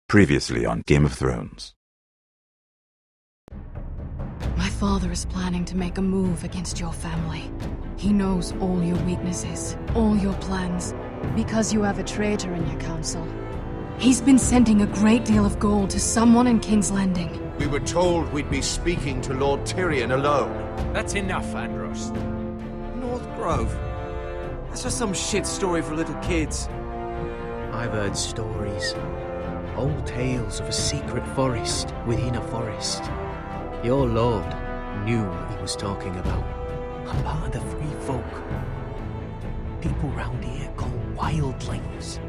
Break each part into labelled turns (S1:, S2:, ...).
S1: Previously on Game of Thrones.
S2: My father is planning to make a move against your family. He knows all your weaknesses, all your plans, because you have a traitor in your council. He's been sending a great deal of gold to someone in King's Landing.
S3: We were told we'd be speaking to Lord Tyrion alone.
S4: That's enough, Andros.
S5: North Grove? That's just some shit story for little kids.
S6: I've heard stories. Old tales of a secret forest within a forest. Your lord knew what he was talking about. I'm part of the free folk. People round here call wildlings.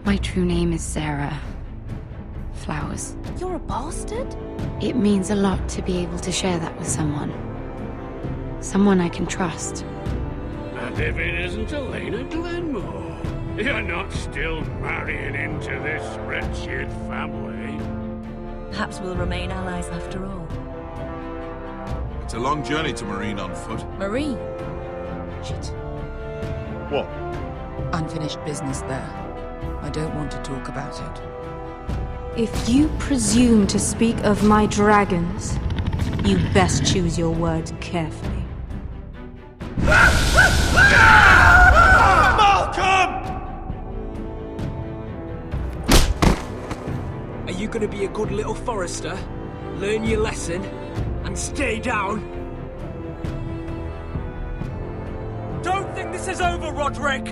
S7: My true name is Sarah Flowers.
S8: You're a bastard?
S7: It means a lot to be able to share that with someone. Someone I can trust.
S9: And if it isn't Elena Glenmore, you're not still marrying into this wretched family.
S8: Perhaps we'll remain allies after all.
S3: It's a long journey to Marine on foot.
S8: Marine? Shit.
S3: What?
S10: Unfinished business there. I don't want to talk about it.
S11: If you presume to speak of my dragons, you best choose your words carefully.
S5: Are you gonna be a good little forester? Learn your lesson and stay down? Don't think this is over, Roderick!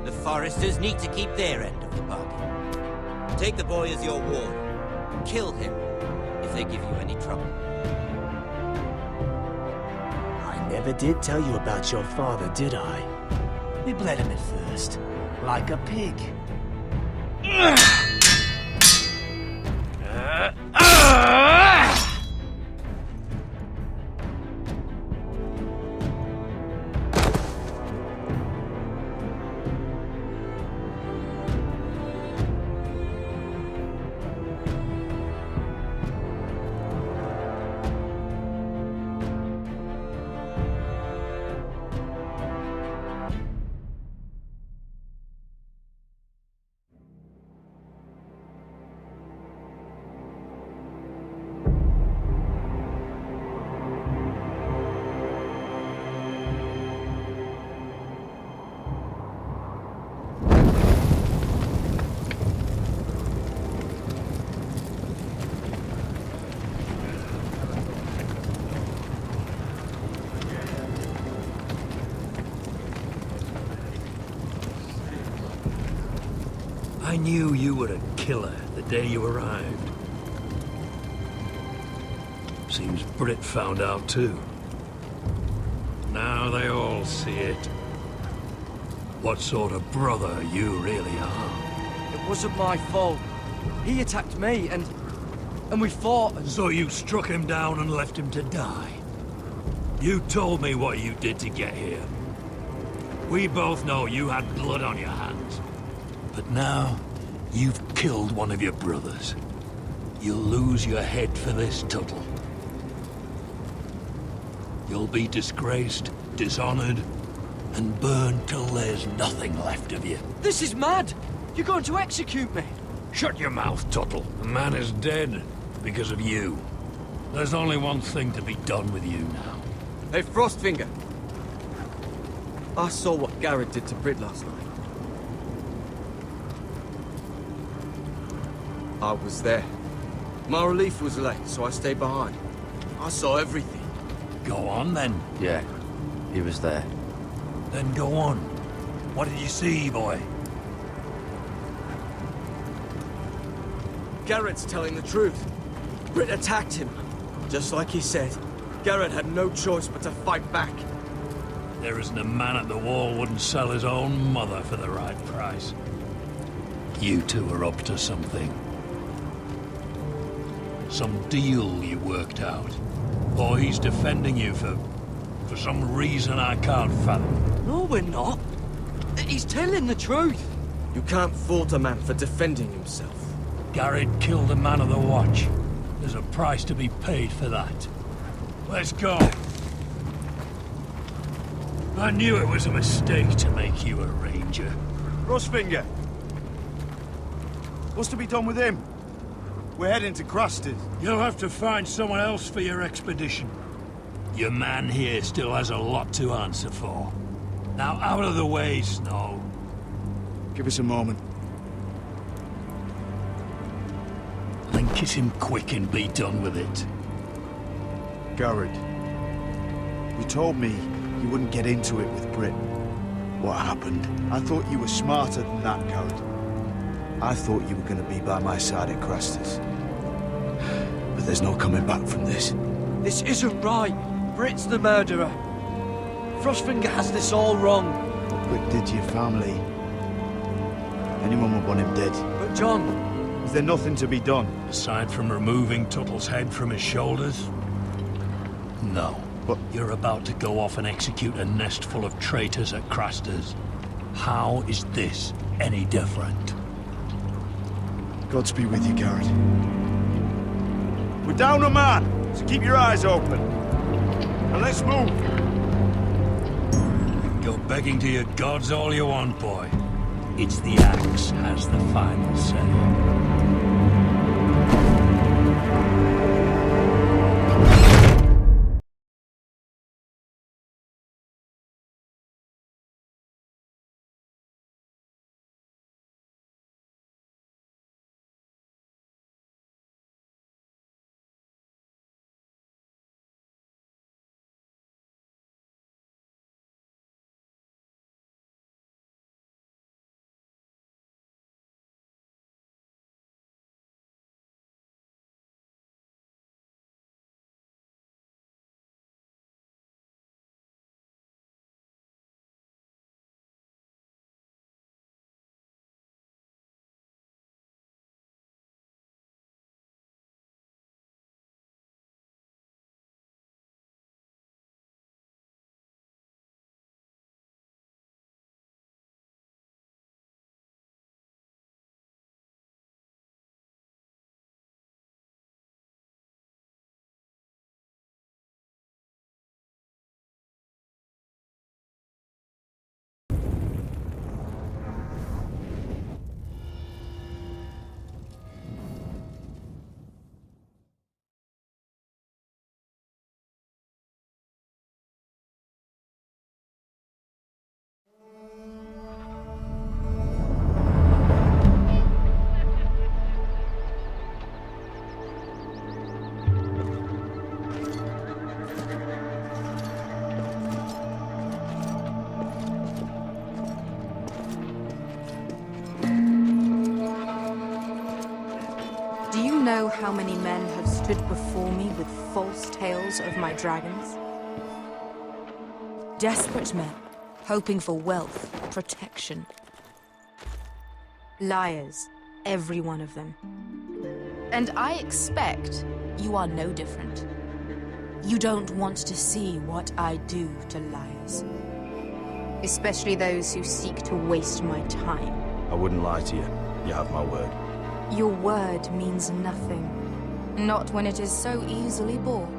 S12: The foresters need to keep their end of the bargain. Take the boy as your ward. Kill him if they give you any trouble.
S6: I never did tell you about your father, did I? We bled him at first, like a pig.
S9: I knew you were a killer the day you arrived. Seems Britt found out too. Now they all see it. What sort of brother you really are.
S5: It wasn't my fault. He attacked me and we fought and...
S9: So you struck him down and left him to die. You told me what you did to get here. We both know you had blood on your hands. But now, you've killed one of your brothers. You'll lose your head for this, Tuttle. You'll be disgraced, dishonored, and burned till there's nothing left of you.
S5: This is mad! You're going to execute me!
S9: Shut your mouth, Tuttle. The man is dead because of you. There's only one thing to be done with you now.
S5: Hey, Frostfinger. I saw what Garrett did to Britt last night. I was there. My relief was late, so I stayed behind. I saw everything.
S9: Go on, then.
S5: Yeah, he was there.
S9: Then go on. What did you see, boy?
S5: Garrett's telling the truth. Britt attacked him. Just like he said. Garrett had no choice but to fight back.
S9: There isn't a man at the wall wouldn't sell his own mother for the right price. You two are up to something. Some deal you worked out. Or he's defending you for some reason I can't fathom.
S5: No, we're not. He's telling the truth. You can't fault a man for defending himself.
S9: Garrett killed a man of the Watch. There's a price to be paid for that. Let's go. I knew it was a mistake to make you a ranger.
S3: Frostfinger!
S13: What's to be done with him? We're heading to Crusted.
S9: You'll have to find someone else for your expedition. Your man here still has a lot to answer for. Now out of the way, Snow.
S13: Give us a moment.
S9: Kiss him quick and be done with it.
S13: Garrett, you told me you wouldn't get into it with Britt. What happened? I thought you were smarter than that, Garrett. I thought you were going to be by my side at Crestus. But there's no coming back from this.
S5: This isn't right. Britt's the murderer. Frostfinger has this all wrong.
S13: Britt did to your family. Anyone would want him dead.
S5: But John...
S13: Is there nothing to be done?
S9: Aside from removing Tuttle's head from his shoulders? No.
S13: But
S9: you're about to go off and execute a nest full of traitors at Crasters. How is this any different?
S13: Godspeed with you, Garrett. We're down a man, so keep your eyes open. And let's move.
S9: Go begging to your gods all you want, boy. It's the axe has the final say.
S11: Know how many men have stood before me with false tales of my dragons?
S10: Desperate men, hoping for wealth, protection.
S11: Liars, every one of them.
S10: And I expect you are no different. You don't want to see what I do to liars.
S11: Especially those who seek to waste my time.
S1: I wouldn't lie to you. You have my word.
S11: Your word means nothing.
S10: Not when it is so easily bought.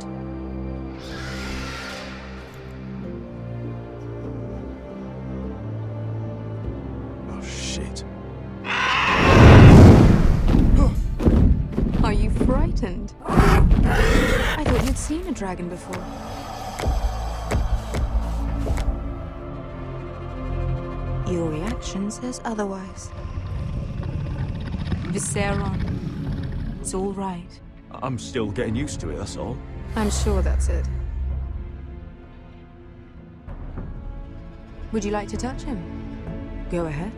S1: Oh, shit.
S11: Are you frightened? I thought you'd seen a dragon before. Your reaction says otherwise. Visceron. It's all right.
S1: I'm still getting used to it, that's all.
S11: I'm sure that's it. Would you like to touch him? Go ahead.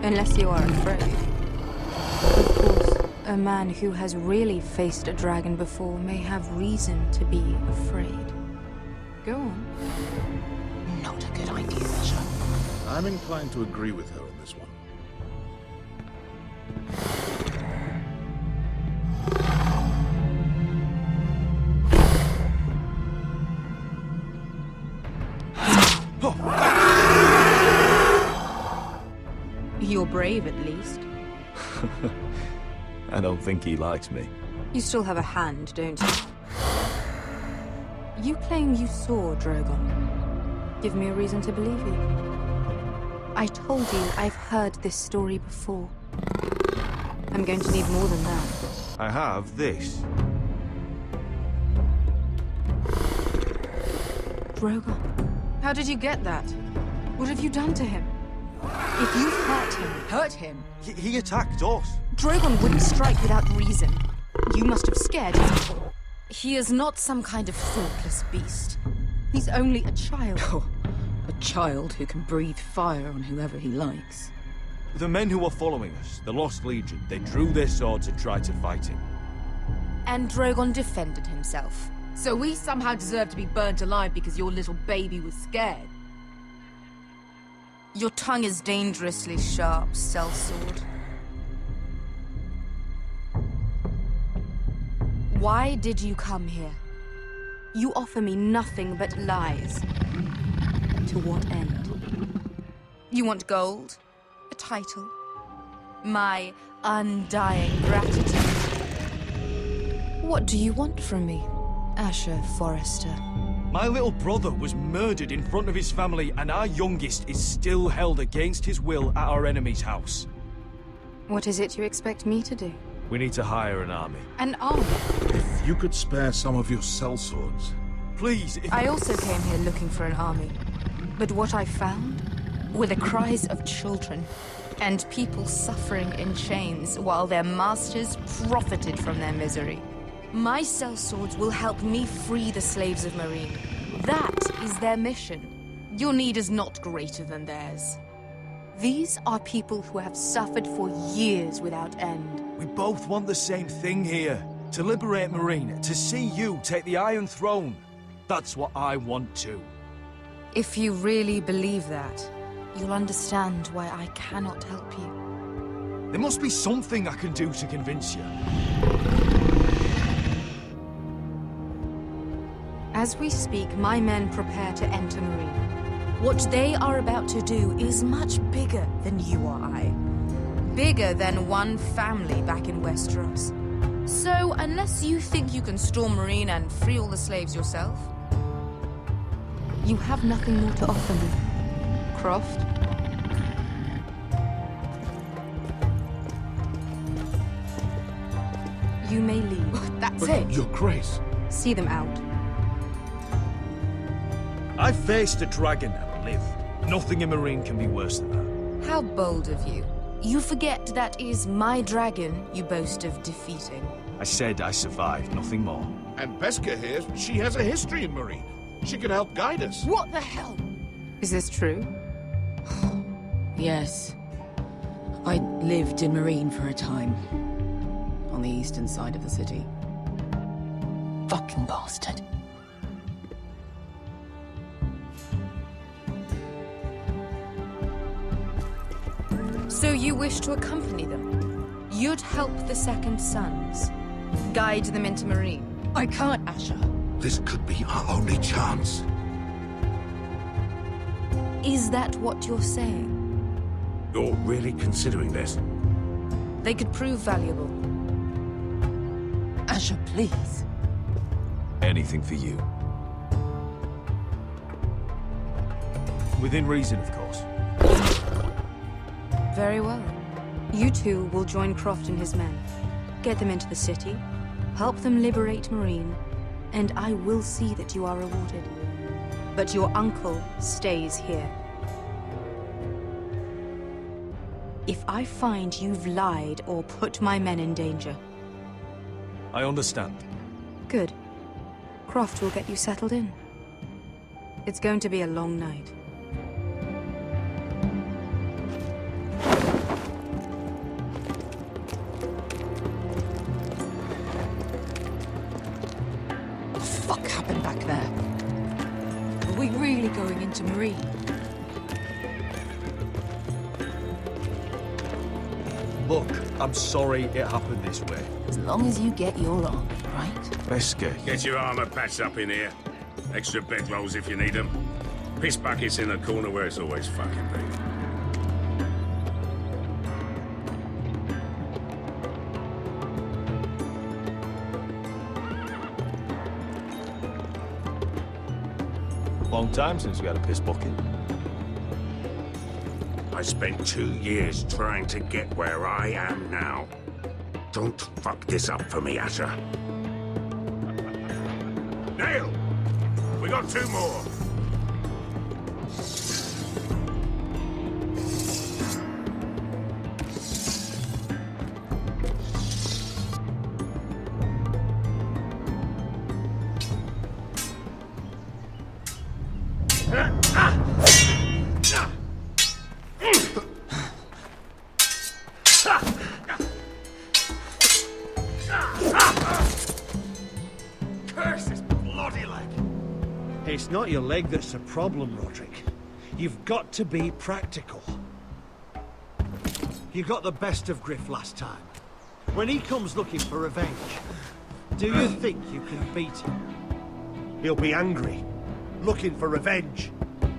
S11: Unless you are afraid. Of course, a man who has really faced a dragon before may have reason to be afraid. Go on.
S10: Not a good idea, Measure.
S3: I'm inclined to agree with her on this one.
S11: You're brave, at least.
S1: I don't think he likes me.
S11: You still have a hand, don't you? You claim you saw Drogon. Give me a reason to believe you. I told you I've heard this story before. I'm going to need more than that.
S1: I have this.
S11: Drogon, how did you get that? What have you done to him? If you've hurt him...
S1: He attacked us.
S11: Drogon wouldn't strike without reason. You must have scared him. He is not some kind of thoughtless beast. He's only a child.
S14: Oh, a child who can breathe fire on whoever he likes.
S1: The men who were following us, the Lost Legion, they drew their swords and tried to fight him.
S10: And Drogon defended himself.
S2: So we somehow deserve to be burnt alive because your little baby was scared?
S10: Your tongue is dangerously sharp, sellsword. Why did you come here?
S11: You offer me nothing but lies. To what end?
S10: You want gold? A title? My undying gratitude? What do you want from me, Asher Forrester?
S5: My little brother was murdered in front of his family, and our youngest is still held against his will at our enemy's house.
S11: What is it you expect me to do?
S1: We need to hire an army.
S11: An army?
S3: If you could spare some of your sellswords.
S5: Please,
S11: I also came here looking for an army. But what I found
S10: were the cries of children and people suffering in chains while their masters profited from their misery. My sellswords will help me free the slaves of Meereen. That is their mission. Your need is not greater than theirs.
S11: These are people who have suffered for years without end.
S5: We both want the same thing here. To liberate Meereen, to see you take the Iron Throne. That's what I want too.
S11: If you really believe that, you'll understand why I cannot help you.
S5: There must be something I can do to convince you.
S11: As we speak, my men prepare to enter Meereen.
S10: What they are about to do is much bigger than you or I. Bigger than one family back in Westeros. So, unless you think you can storm Meereen and free all the slaves yourself...
S11: You have nothing more to offer me, Croft. You may leave.
S2: That's it.
S3: Your Grace.
S11: See them out.
S5: I faced a dragon and lived. Nothing in Meereen can be worse than that.
S10: How bold of you. You forget that is my dragon you boast of defeating.
S5: I said I survived, nothing more.
S3: And Beskha here, she has a history in Meereen. She can help guide us.
S2: What the hell?
S11: Is this true?
S14: Yes. I lived in Meereen for a time. On the eastern side of the city. Fucking bastard.
S10: So you wish to accompany them? You'd help the Second Sons? Guide them into Meereen?
S2: I can't, Asher.
S3: This could be our only chance.
S10: Is that what you're saying?
S3: You're really considering this?
S10: They could prove valuable.
S2: Asher, please.
S1: Anything for you.
S5: Within reason, of course.
S11: Very well. You two will join Croft and his men. Get them into the city, help them liberate Meereen, and I will see that you are rewarded. But your uncle stays here. If I find you've lied or put my men in danger...
S5: I understand.
S11: Good. Croft will get you settled in. It's going to be a long night.
S2: What the fuck happened back there? Are we really going into Meereen?
S5: Look, I'm sorry it happened this way.
S14: As long as you get your army, right?
S1: Beskha.
S15: Get your armor patched up in here. Extra bedrolls if you need them. Piss buckets in the corner where it's always fucking been.
S1: Long time since we had a piss bucket.
S15: I spent 2 years trying to get where I am now. Don't fuck this up for me, Asher. Nail! We got 2 more.
S3: Curse this bloody leg!
S16: It's not your leg that's a problem, Roderick. You've got to be practical. You got the best of Griff last time. When he comes looking for revenge, do you think you can beat him? He'll be angry, looking for revenge.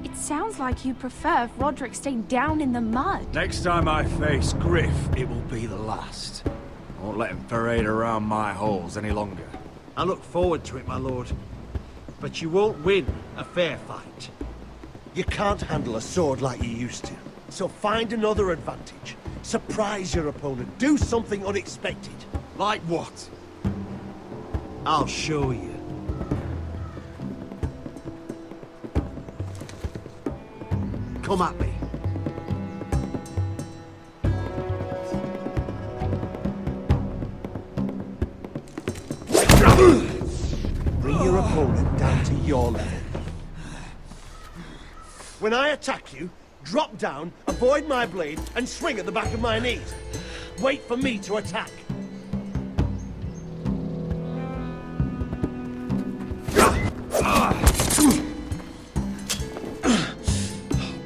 S17: It sounds like you prefer if Roderick stayed down in the mud.
S5: Next time I face Griff, it will be the last. I won't let him parade around my halls any longer.
S16: I look forward to it, my lord. But you won't win a fair fight. You can't handle a sword like you used to. So find another advantage. Surprise your opponent. Do something unexpected.
S5: Like what?
S16: I'll show you. Come at me. Bring your opponent down to your level. When I attack you, drop down, avoid my blade, and swing at the back of my knees. Wait for me to attack.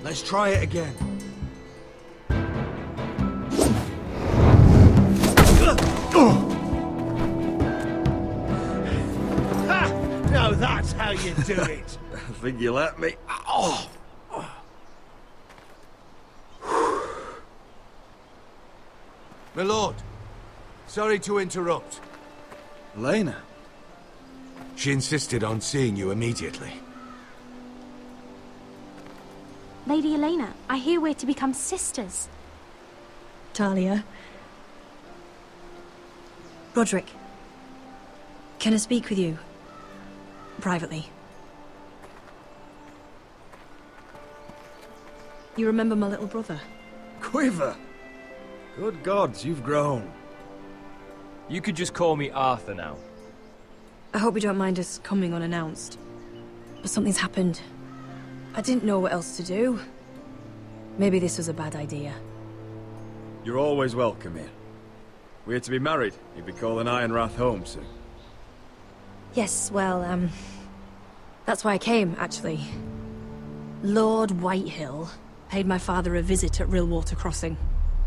S5: Let's try it again.
S16: Now that's how you do it.
S5: I think you let me. Oh.
S3: My lord, sorry to interrupt.
S5: Elena?
S3: She insisted on seeing you immediately.
S17: Lady Elena, I hear we're to become sisters.
S8: Talia. Roderick. Can I speak with you? Privately. You remember my little brother?
S5: Quiver! Good gods, you've grown.
S4: You could just call me Arthur now.
S8: I hope you don't mind us coming unannounced. But something's happened. I didn't know what else to do. Maybe this was a bad idea.
S5: You're always welcome here. We're to be married. You'd be calling Ironrath home soon.
S8: Yes, well, that's why I came, actually. Lord Whitehill paid my father a visit at Rillwater Crossing.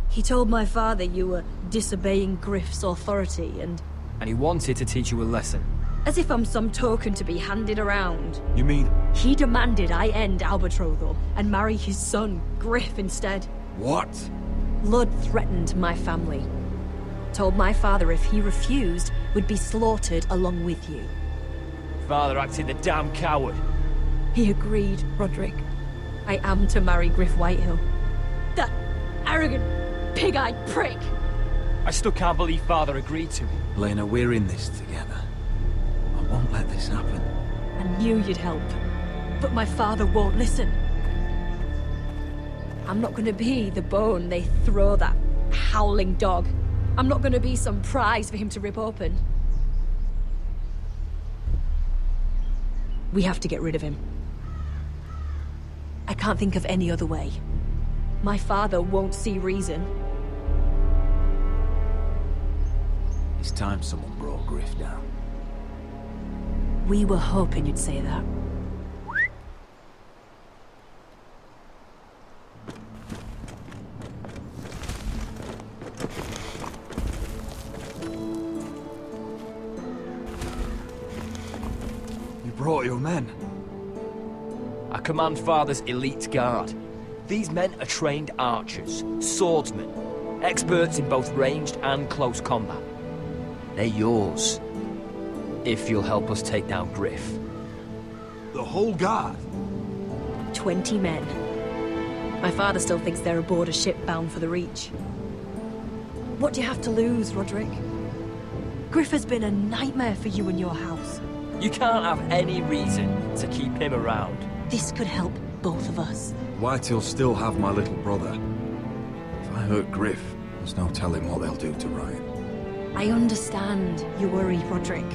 S8: He told my father you were disobeying Griff's authority and...
S4: And he wanted to teach you a lesson.
S8: As if I'm some token to be handed around.
S5: You mean...
S8: He demanded I end Albetrothal and marry his son, Griff, instead.
S5: What?
S8: Lord threatened my family. Told my father if he refused, would be slaughtered along with you.
S4: Father acted the damn coward.
S8: He agreed, Roderick. I am to marry Griff Whitehill. That arrogant, pig-eyed prick!
S4: I still can't believe Father agreed to it.
S5: Lena, we're in this together. I won't let this happen.
S8: I knew you'd help, but my father won't listen. I'm not gonna be the bone they throw that howling dog. I'm not gonna be some prize for him to rip open. We have to get rid of him. I can't think of any other way. My father won't see reason.
S5: It's time someone brought Griff down.
S8: We were hoping you'd say that.
S5: You brought your men.
S4: I command Father's elite guard. These men are trained archers, swordsmen, experts in both ranged and close combat. They're yours, if you'll help us take down Griff.
S5: The whole guard?
S8: 20 men. My father still thinks they're aboard a ship bound for the Reach. What do you have to lose, Roderick? Griff has been a nightmare for you and your house.
S4: You can't have any reason to keep him around.
S8: This could help both of us.
S18: Whitehill'll still have my little brother. If I hurt Griff, there's no telling what they'll do to Ryan.
S8: I understand you worry, Roderick.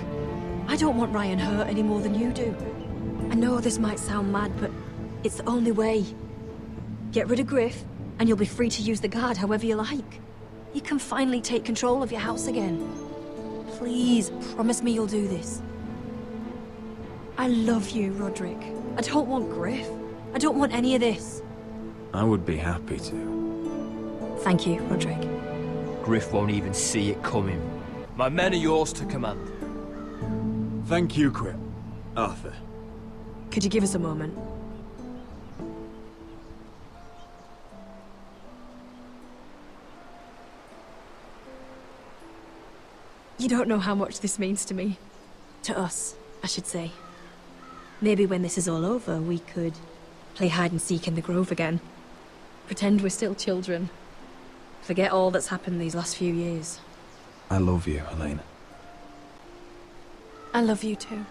S8: I don't want Ryan hurt any more than you do. I know this might sound mad, but it's the only way. Get rid of Griff, and you'll be free to use the guard however you like. You can finally take control of your house again. Please, promise me you'll do this. I love you, Roderick. I don't want Griff. I don't want any of this.
S18: I would be happy to.
S8: Thank you, Roderick.
S4: Griff won't even see it coming. My men are yours to command.
S5: Thank you, Quip. Arthur.
S8: Could you give us a moment? You don't know how much this means to me. To us, I should say. Maybe when this is all over, we could play hide-and-seek in the Grove again. Pretend we're still children. Forget all that's happened these last few years.
S18: I love you, Helena.
S8: I love you too.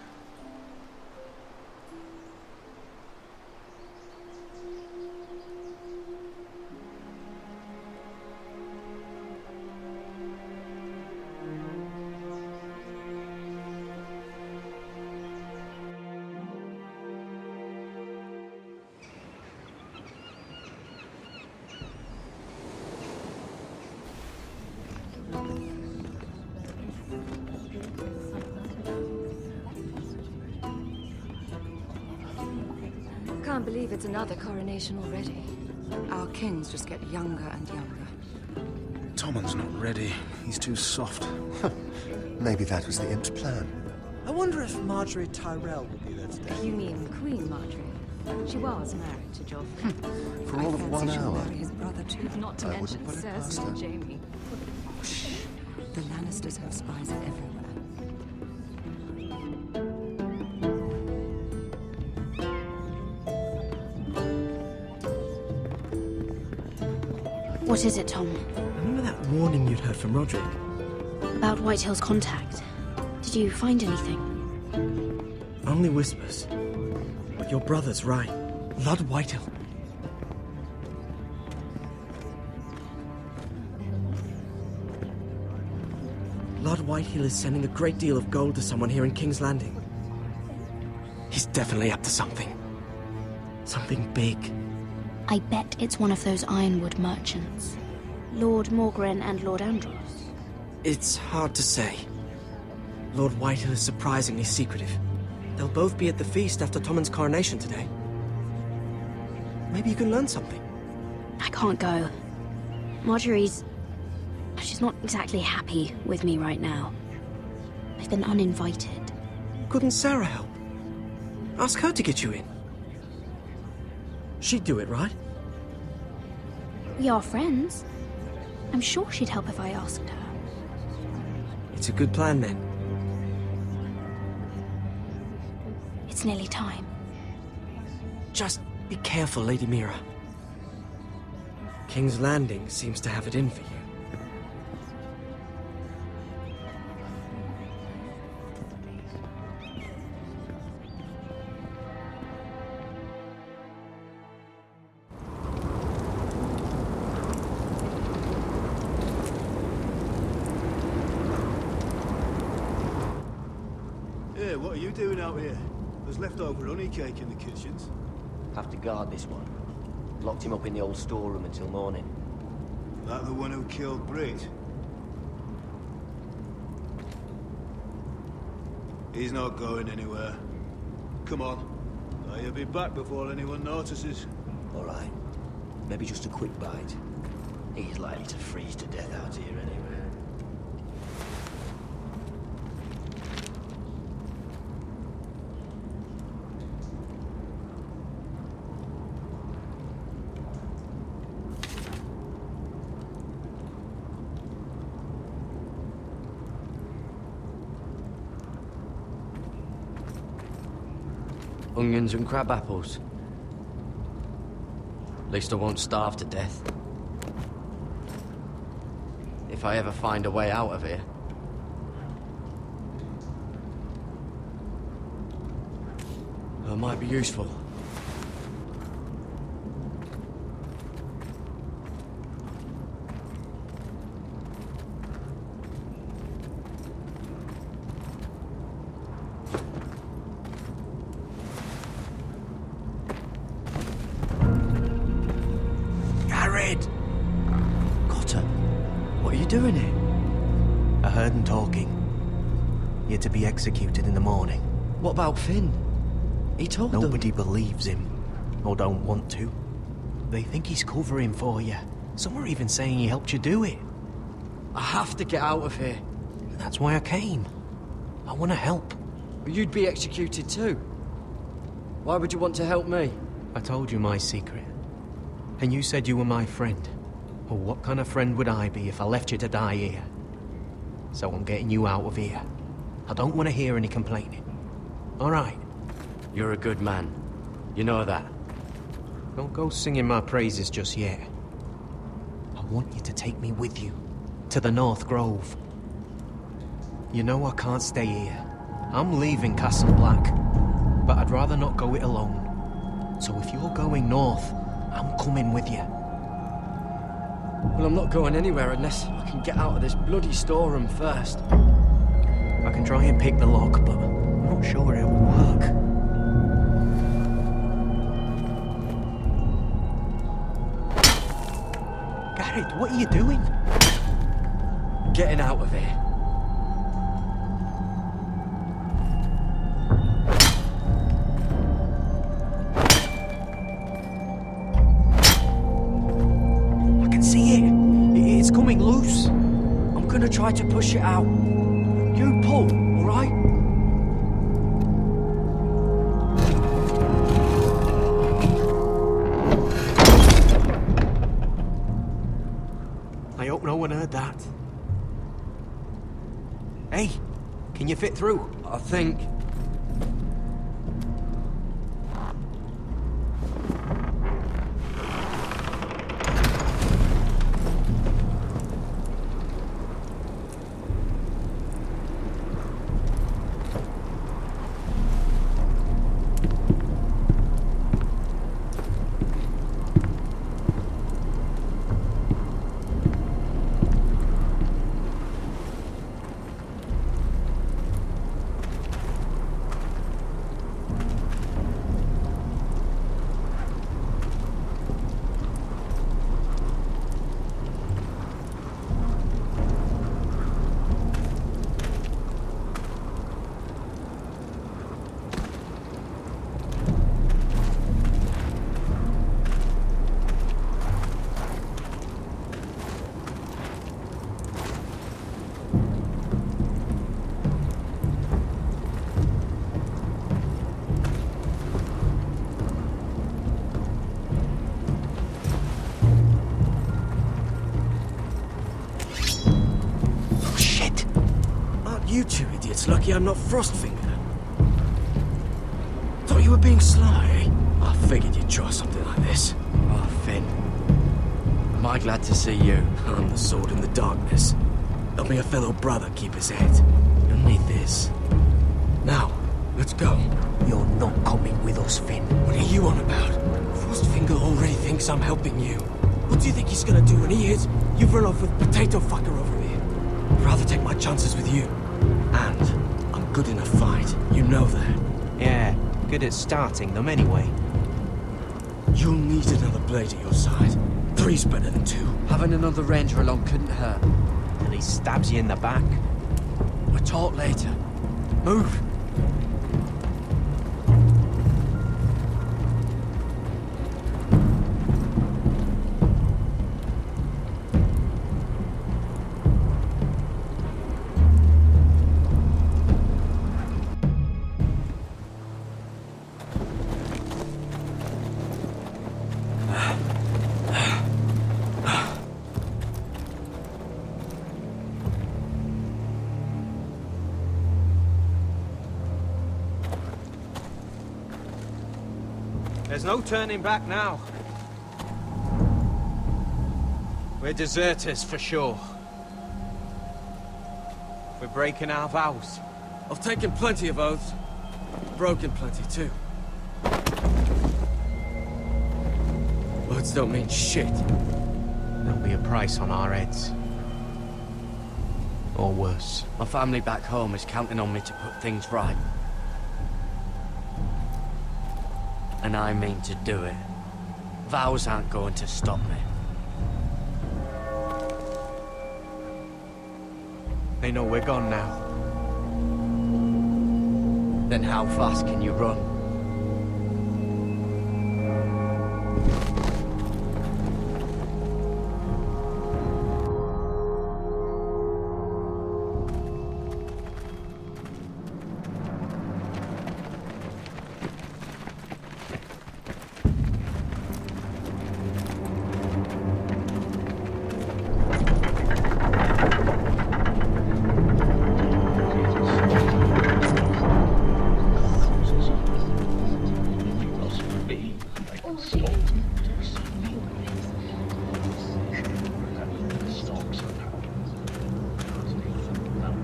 S11: Can't believe it's another coronation already. Our kings just get younger and younger.
S18: Tommen's not ready. He's too soft.
S19: Maybe that was the imp's plan.
S16: I wonder if Marjorie Tyrell will be there today.
S11: You mean Queen Marjorie? She was married to Joffrey.
S19: For all of 1 hour.
S11: His brother too. Not to mention Cersei and Jaime. Shh. The Lannisters have spies everywhere.
S7: What is it, Tom?
S16: Remember that warning you'd heard from Roderick?
S7: About Whitehill's contact. Did you find anything?
S16: Only whispers. But your brother's right. Lord Whitehill. Lord Whitehill is sending a great deal of gold to someone here in King's Landing. He's definitely up to something. Something big.
S7: I bet it's one of those ironwood merchants. Lord Morgren and Lord Andros.
S16: It's hard to say. Lord Whitehill is surprisingly secretive. They'll both be at the feast after Tommen's coronation today. Maybe you can learn something.
S7: I can't go. She's not exactly happy with me right now. I've been uninvited.
S16: Couldn't Sarah help? Ask her to get you in. She'd do it, right?
S7: We are friends. I'm sure she'd help if I asked her.
S16: It's a good plan, then.
S7: It's nearly time.
S16: Just be careful, Lady Mira. King's Landing seems to have it in for you.
S5: What are you doing out here? There's leftover honey cake in the kitchens.
S4: Have to guard this one. Locked him up in the old storeroom until morning.
S5: That the one who killed Brit? He's not going anywhere. Come on. He'll be back before anyone notices.
S4: All right. Maybe just a quick bite. He's likely to freeze to death out here anyway.
S20: Onions and crab apples. At least I won't starve to death. If I ever find a way out of here. Telltale might be useful.
S6: Garrett!
S20: Cotter, what are you doing here?
S6: I heard him talking. You're to be executed in the morning.
S20: What about Finn? He told them.
S6: Nobody believes him, or don't want to. They think he's covering for you. Some are even saying he helped you do it.
S20: I have to get out of here.
S6: That's why I came. I want to help.
S20: You'd be executed too. Why would you want to help me?
S6: I told you my secret. And you said you were my friend. Well, what kind of friend would I be if I left you to die here? So I'm getting you out of here. I don't want to hear any complaining. All right?
S20: You're a good man. You know that.
S6: Don't go singing my praises just yet. I want you to take me with you. To the North Grove. You know I can't stay here. I'm leaving Castle Black. But I'd rather not go it alone. So if you're going north, I'm coming with you.
S20: Well, I'm not going anywhere unless I can get out of this bloody storeroom first.
S6: I can try and pick the lock, but I'm not sure it will work. Garrett, what are you doing?
S20: Getting out of here.
S6: I can see it. It's coming loose.
S20: I'm gonna try to push it out. You pull, all right?
S6: I hope no one heard that. Hey, can you fit through?
S20: I think. You two idiots lucky I'm not Frostfinger. Thought you were being sly, eh? I figured you'd try something like this. Oh, Finn. Am I glad to see you? I'm the sword in the darkness. Help me a fellow brother keep his head. You'll need this. Now, let's go.
S6: You're not coming with us, Finn.
S20: What are you on about? Frostfinger already thinks I'm helping you. What do you think he's gonna do when he hears you've run off with Potato Fucker over here? I'd rather take my chances with you. And I'm good in a fight. You know that.
S6: Yeah, good at starting them anyway.
S20: You'll need another blade at your side. 3's better than 2. Having another ranger along couldn't hurt.
S6: And he stabs you in the back.
S20: We'll talk later. Move.
S6: There's no turning back now. We're deserters for sure. We're breaking our vows.
S20: I've taken plenty of oaths. Broken plenty too. Words don't mean shit.
S6: There'll be a price on our heads. Or worse.
S20: My family back home is counting on me to put things right. And I mean to do it. Vows aren't going to stop me.
S6: They know we're gone now.
S20: Then how fast can you run?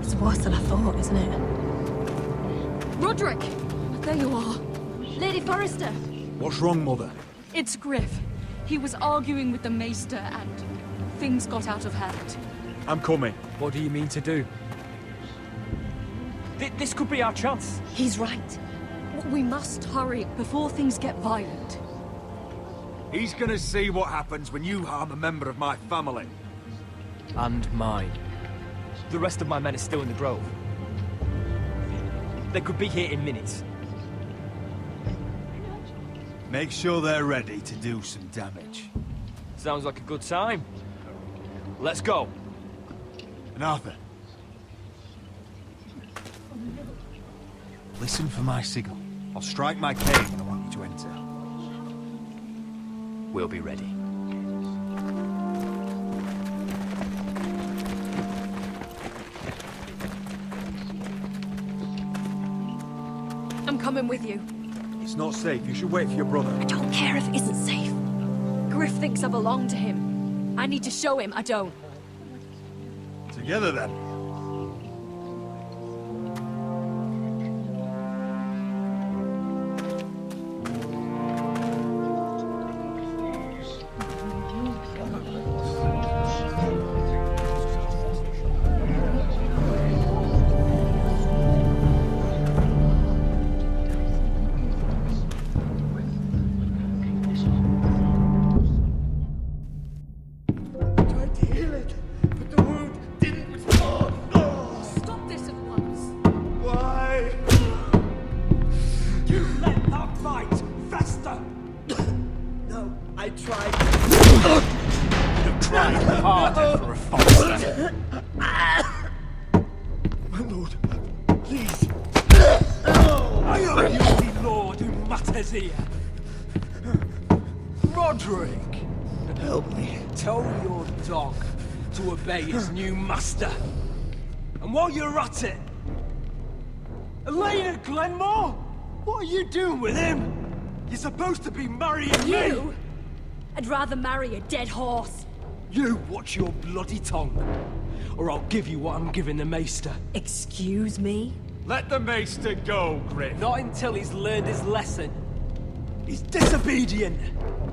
S8: It's worse than I thought, isn't it?
S2: Roderick! There you are.
S8: Lady Forrester!
S5: What's wrong, Mother?
S2: It's Griff. He was arguing with the Maester and things got out of hand.
S5: I'm coming.
S4: What do you mean to do? This could be our chance.
S2: He's right. We must hurry before things get violent.
S5: He's gonna see what happens when you harm a member of my family.
S4: And mine. The rest of my men are still in the grove. They could be here in minutes.
S5: Make sure they're ready to do some damage.
S4: Sounds like a good time. Let's go.
S5: And Arthur, listen for my signal. I'll strike my cane when I want you to enter.
S4: We'll be ready.
S2: I'm coming with you.
S5: It's not safe. You should wait for your brother.
S2: I don't care if it isn't safe. Griff thinks I belong to him. I need to show him I don't.
S5: Together, then.
S20: Roderick! Help me. Tell your dog to obey his new master. And while you're at it... Elena Glenmore? What are you doing with him? You're supposed to be marrying me!
S8: I'd rather marry a dead horse.
S20: You watch your bloody tongue, or I'll give you what I'm giving the Maester.
S8: Excuse me?
S5: Let the Maester go, Griff.
S20: Not until he's learned his lesson. He's disobedient,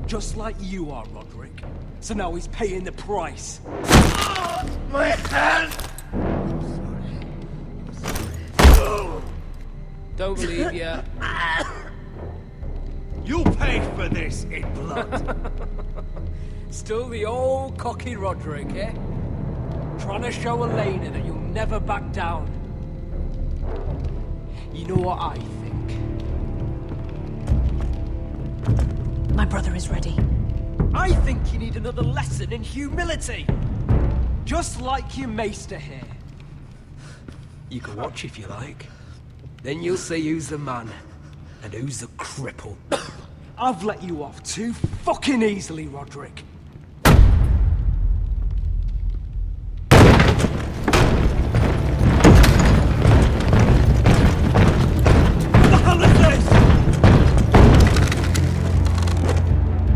S20: just like you are, Roderick. So now he's paying the price.
S5: My hand!
S20: Don't believe you.
S5: You'll pay for this in blood.
S20: Still the old cocky Roderick, eh? Trying to show Elena that you'll never back down. You know what I think?
S8: My brother is ready.
S20: I think you need another lesson in humility. Just like your Maester here. You can watch if you like. Then you'll see who's the man and who's the cripple. I've let you off too fucking easily, Roderick.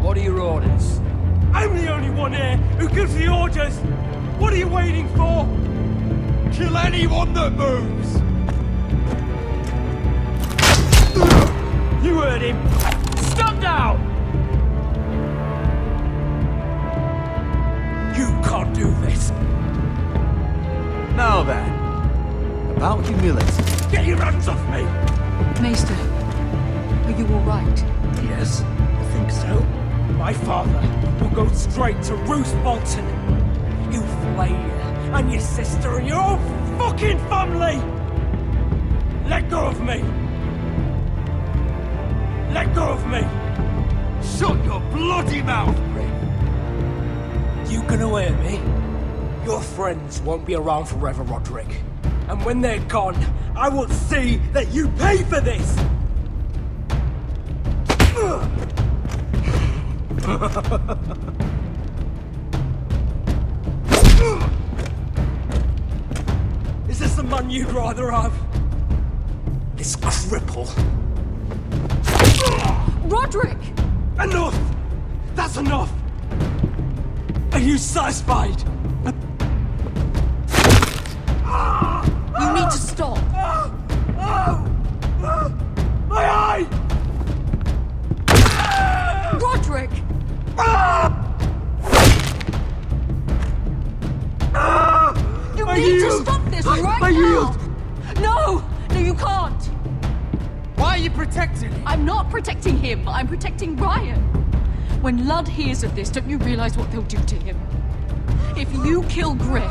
S20: What are your orders? I'm the only one here who gives the orders! What are you waiting for?
S5: Kill anyone that moves!
S20: You heard him! now! You can't do this.
S5: Now then, about humility.
S20: Get your hands off me!
S11: Maester, are you alright?
S20: Yes, I think so. My father will go straight to Roose Bolton. He'll flay you, and your sister, and your whole fucking family! Let go of me! Let go of me! Shut your bloody mouth, Grim! You can hear me? Your friends won't be around forever, Roderick. And when they're gone, I will see that you pay for this! Is this the man you'd rather have? This cripple?
S11: Roderick!
S20: Enough! That's enough! Are you satisfied?
S11: You need to stop!
S20: My eye!
S11: Roderick! You need to stop this right now! No! No, you can't!
S20: Why are you protecting him?
S11: I'm not protecting him, I'm protecting Ryan! When Ludd hears of this, don't you realize what they'll do to him? If you kill Griff,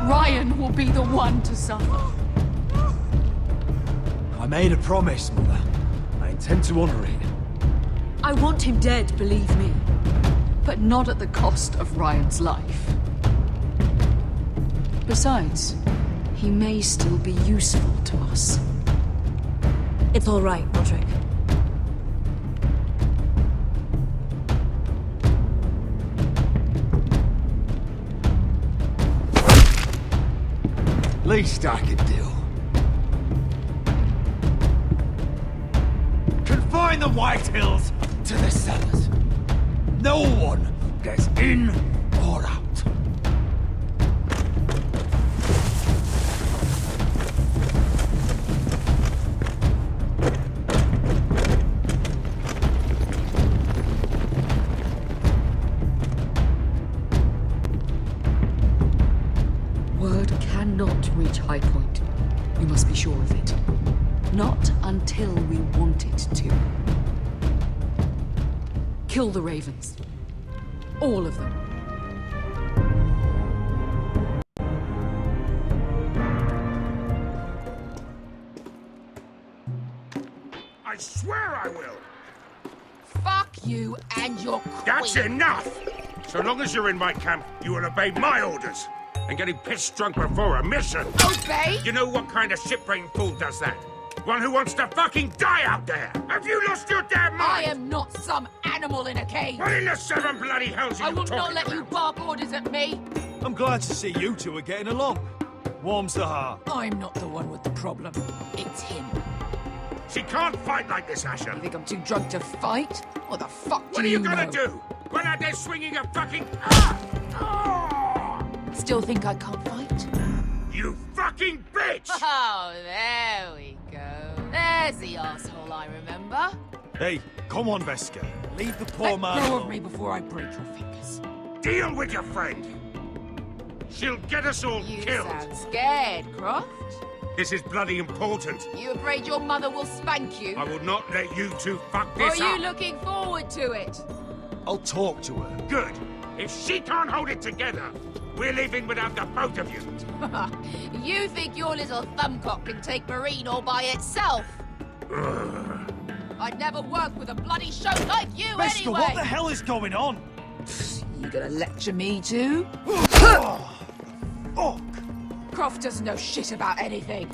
S11: Ryan will be the one to suffer.
S5: I made a promise, Mother. I intend to honor it.
S11: I want him dead, believe me. But not at the cost of Ryan's life. Besides, he may still be useful to us.
S8: It's all right, Roderick.
S5: Least I could do. Confine the White Hills to the cellars. No one gets in or out.
S11: Word cannot reach High Point. You must be sure of it. Not until we want it to. Kill the Ravens. All of them.
S15: I swear I will!
S10: Fuck you and your queen.
S15: That's enough! So long as you're in my camp, you will obey my orders. And getting pissed drunk before a mission.
S10: Obey?
S15: You know what kind of shit-brained fool does that? One who wants to fucking die out there! Have you lost your damn mind?
S10: I am not some animal in a cage.
S15: What in the seven bloody hells are
S10: I
S15: you
S10: will
S15: talking
S10: not let
S15: about?
S10: you bark orders at me.
S5: I'm glad to see you two are getting along. Warms the heart.
S10: I'm not the one with the problem. It's him.
S15: She can't fight like this, Asher.
S10: You think I'm too drunk to fight? What the fuck
S15: What
S10: do
S15: are you gonna
S10: know?
S15: do? Run out there swinging a fucking...
S10: Still think I can't fight?
S15: You fucking bitch!
S10: Oh, there we go. There's the asshole I remember.
S5: Hey, come on, Veska. Leave the poor
S10: Let
S5: man
S10: go
S5: alone.
S10: of me before I break your fingers.
S15: Deal with your friend. She'll get us all
S10: You
S15: killed.
S10: sound scared, Croft.
S15: This is bloody important.
S10: You afraid your mother will spank you?
S15: I will not let you two fuck
S10: Or
S15: this
S10: are you
S15: up.
S10: looking forward to it?
S5: I'll talk to her.
S15: Good. If she can't hold it together, we're leaving without the both of you.
S10: You think your little thumbcock can take Marine all by itself? I'd never work with a bloody show like you
S5: Veska,
S10: anyway!
S5: what the hell is going on?
S10: You gonna lecture me too?
S5: Fuck!
S10: Croft doesn't know shit about anything.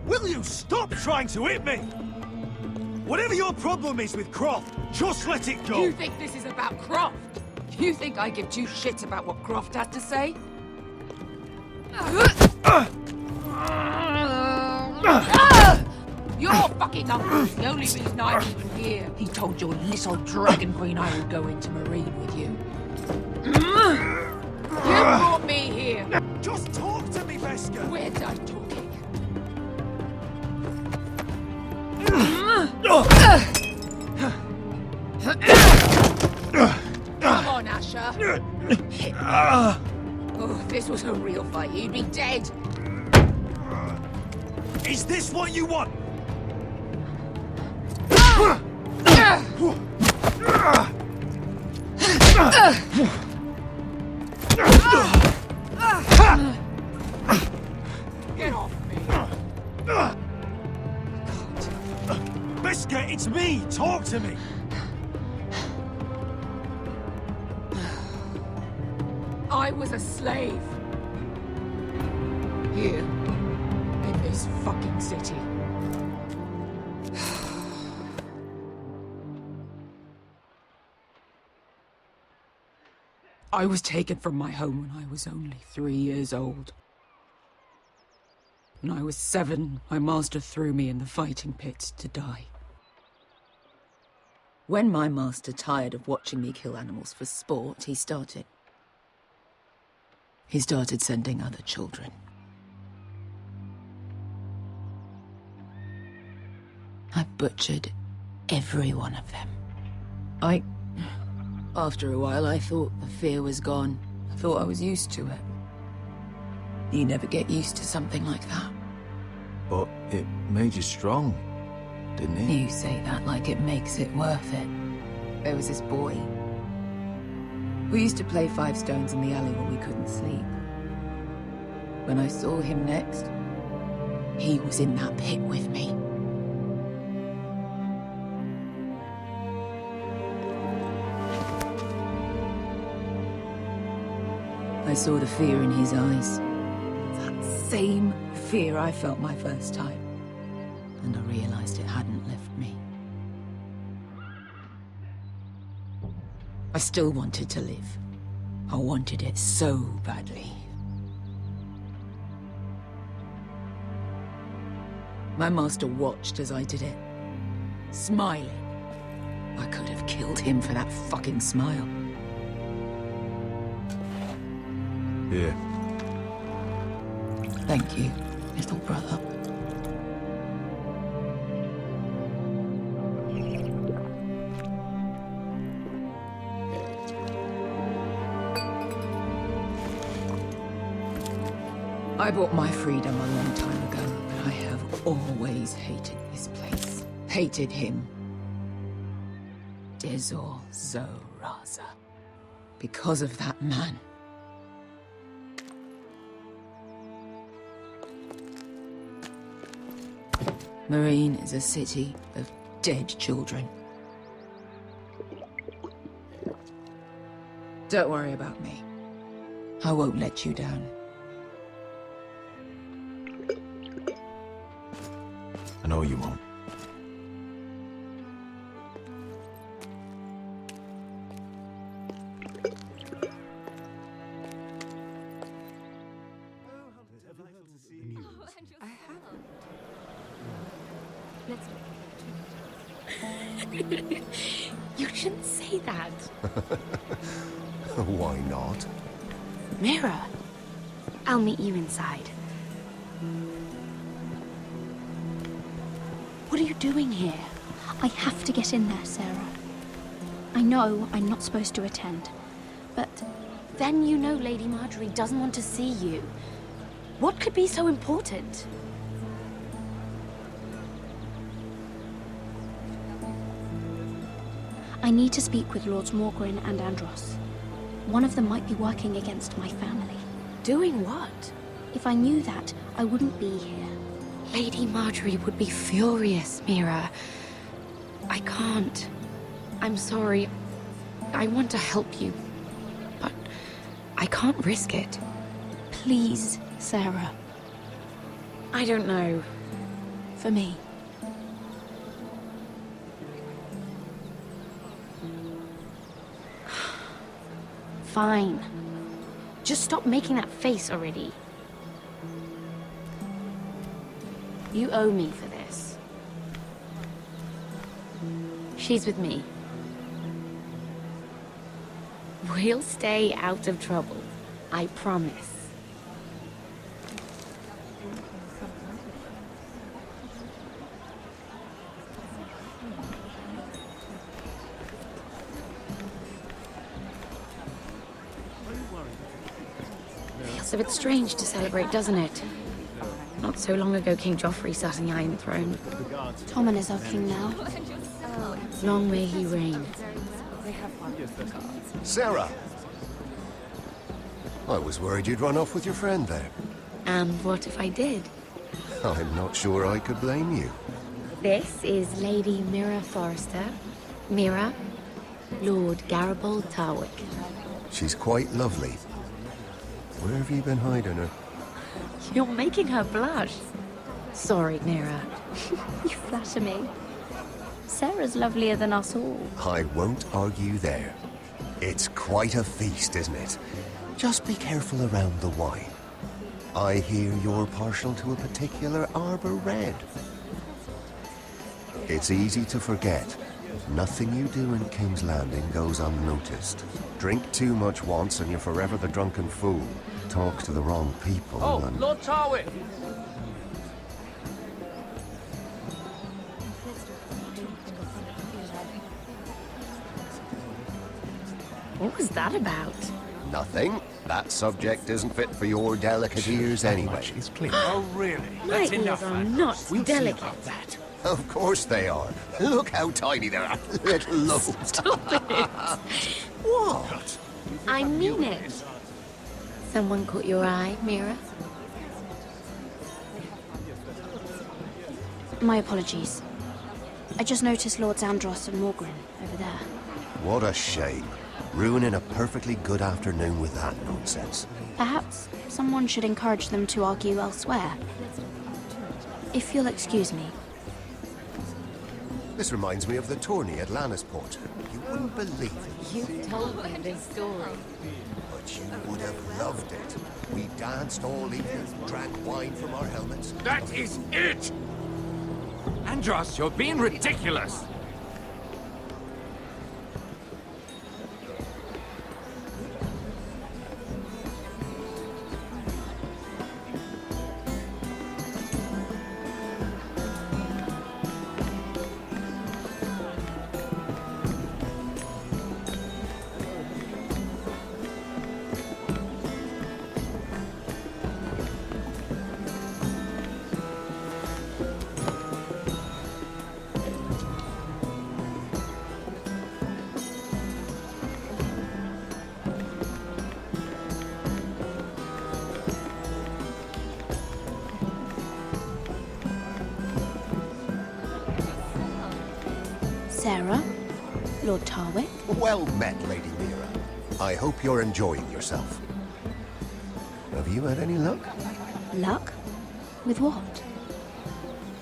S5: Will you stop trying to hit me? Whatever your problem is with Croft, just let it go.
S10: You think this is about Croft? You think I give two shits about what Croft has to say? Your fucking uncle's the only reason I'm even here. He told your little dragon queen I would go into Marine with you. You brought me here.
S5: Just talk to me, Veska.
S10: We're done talking.
S14: Oh, if this was a real fight, you'd be dead.
S5: Is this what you want?
S14: Get off me.
S5: Biscuit, it's me! Talk to me!
S14: I was a slave. Here. In this fucking city. I was taken from my home when I was only 3 years old. When I was 7, my master threw me in the fighting pit to die. When my master tired of watching me kill animals for sport, he started sending other children. I butchered every one of them. After a while, I thought the fear was gone. I thought I was used to it. You never get used to something like that.
S5: But it made you strong, didn't it?
S14: You say that like it makes it worth it. There was this boy. We used to play 5 stones in the alley when we couldn't sleep. When I saw him next, he was in that pit with me. I saw the fear in his eyes. That same fear I felt my first time. And I realized it hadn't left me. I still wanted to live. I wanted it so badly. My master watched as I did it, smiling. I could have killed him for that fucking smile.
S5: Here.
S14: Thank you, little brother. I bought my freedom a long time ago, but I have always hated this place. Hated him. Dezor Zoraza. Because of that man. Marine is a city of dead children. Don't worry about me. I won't let you down.
S5: I know you won't.
S7: You shouldn't say that.
S19: Why not?
S7: Mira, I'll meet you inside. What are you doing here?
S17: I have to get in there, Sarah. I know I'm not supposed to attend, but
S7: Then you know Lady Marjorie doesn't want to see you. What could be so important?
S17: I need to speak with Lords Morgrin and Andros. One of them might be working against my family.
S7: Doing what?
S17: If I knew that, I wouldn't be here.
S7: Lady Marjorie would be furious, Mira. I can't. I'm sorry. I want to help you, but I can't risk it.
S17: Please, Sarah.
S7: I don't know.
S17: For me.
S7: Fine. Just stop making that face already. You owe me for this. She's with me. We'll stay out of trouble. I promise. So it's strange to celebrate, doesn't it? Not so long ago, King Joffrey sat on the Iron Throne.
S17: Tommen is our king now.
S7: Long may he reign.
S19: Sarah! I was worried you'd run off with your friend there.
S7: And what if I did?
S19: I'm not sure I could blame you.
S7: This is Lady Mira Forrester. Mira, Lord Garibaldi Tarwick.
S19: She's quite lovely. Where have you been hiding her?
S7: You're making her blush. Sorry, Mira.
S17: You flatter me. Sarah's lovelier than us all.
S19: I won't argue there. It's quite a feast, isn't it? Just be careful around the wine. I hear you're partial to a particular Arbor Red. It's easy to forget. Nothing you do in King's Landing goes unnoticed. Drink too much once and you're forever the drunken fool. Talk to the wrong people and...
S4: Lord Tarwick!
S7: What was that about?
S19: Nothing. That subject isn't fit for your delicate ears anyway.
S3: It's clear. Oh, really?
S7: My ears are not delicate.
S3: That.
S19: Of course they are. Look how tiny they are. Little loaves.
S7: Stop it!
S19: What?
S7: I mean it. Someone caught your eye, Mira?
S17: My apologies. I just noticed Lords Andros and Morgren over there.
S19: What a shame. Ruining a perfectly good afternoon with that nonsense.
S17: Perhaps someone should encourage them to argue elsewhere. If you'll excuse me.
S19: This reminds me of the tourney at Lannisport. You wouldn't believe it.
S7: You told me this story.
S19: But you would have loved it. We danced all evening, drank wine from our helmets.
S15: That is it! Andros, you're being ridiculous!
S17: Sarah, Lord Tarwick.
S19: Well met, Lady Mira. I hope you're enjoying yourself. Have you had any luck?
S17: Luck? With what?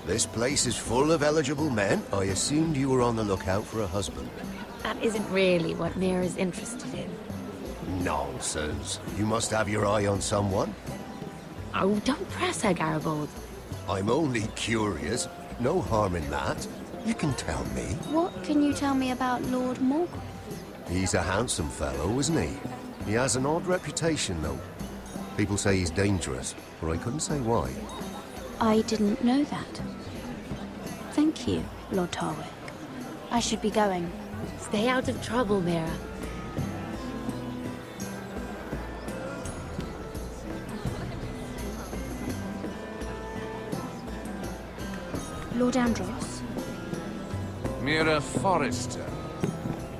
S19: This place is full of eligible men. I assumed you were on the lookout for a husband.
S7: That isn't really what Mira's interested in.
S19: Nonsense. You must have your eye on someone.
S7: Oh, don't press her, Garibaldi.
S19: I'm only curious. No harm in that. You can tell me.
S17: What can you tell me about Lord Morgren?
S19: He's a handsome fellow, isn't he? He has an odd reputation, though. People say he's dangerous, but I couldn't say why.
S17: I didn't know that. Thank you, Lord Tarwick. I should be going.
S7: Stay out of trouble, Mira.
S17: Lord Andros?
S3: Mira Forrester.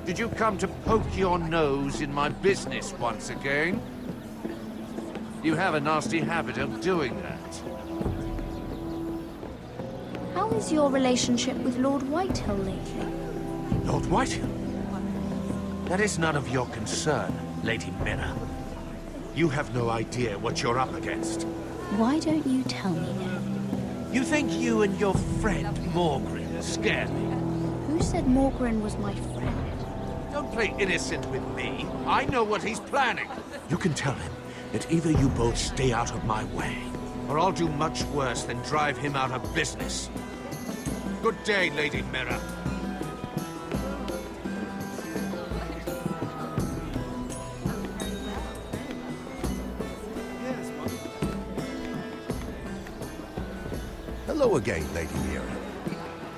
S3: Did you come to poke your nose in my business once again? You have a nasty habit of doing that.
S17: How is your relationship with Lord Whitehill lately?
S3: Lord Whitehill? That is none of your concern, Lady Mira. You have no idea what you're up against.
S17: Why don't you tell me then?
S3: You think you and your friend Morgren scare me?
S17: Who said Morgren was my friend?
S3: Don't play innocent with me. I know what he's planning. You can tell him that either you both stay out of my way, or I'll do much worse than drive him out of business. Good day, Lady Mira.
S19: Hello again, Lady Mira.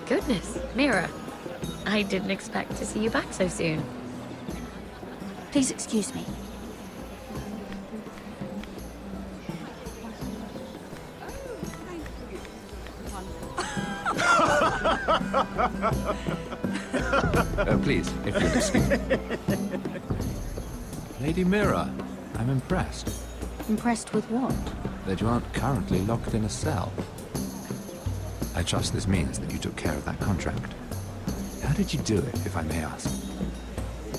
S7: Goodness, Mira. I didn't expect to see you back so soon.
S17: Please excuse me.
S21: Please, if you'll excuse me. Lady Mira, I'm impressed
S17: Impressed with what?
S21: that you aren't currently locked in a cell. I trust this means that you took care of that contract. How did you do it, if I may ask?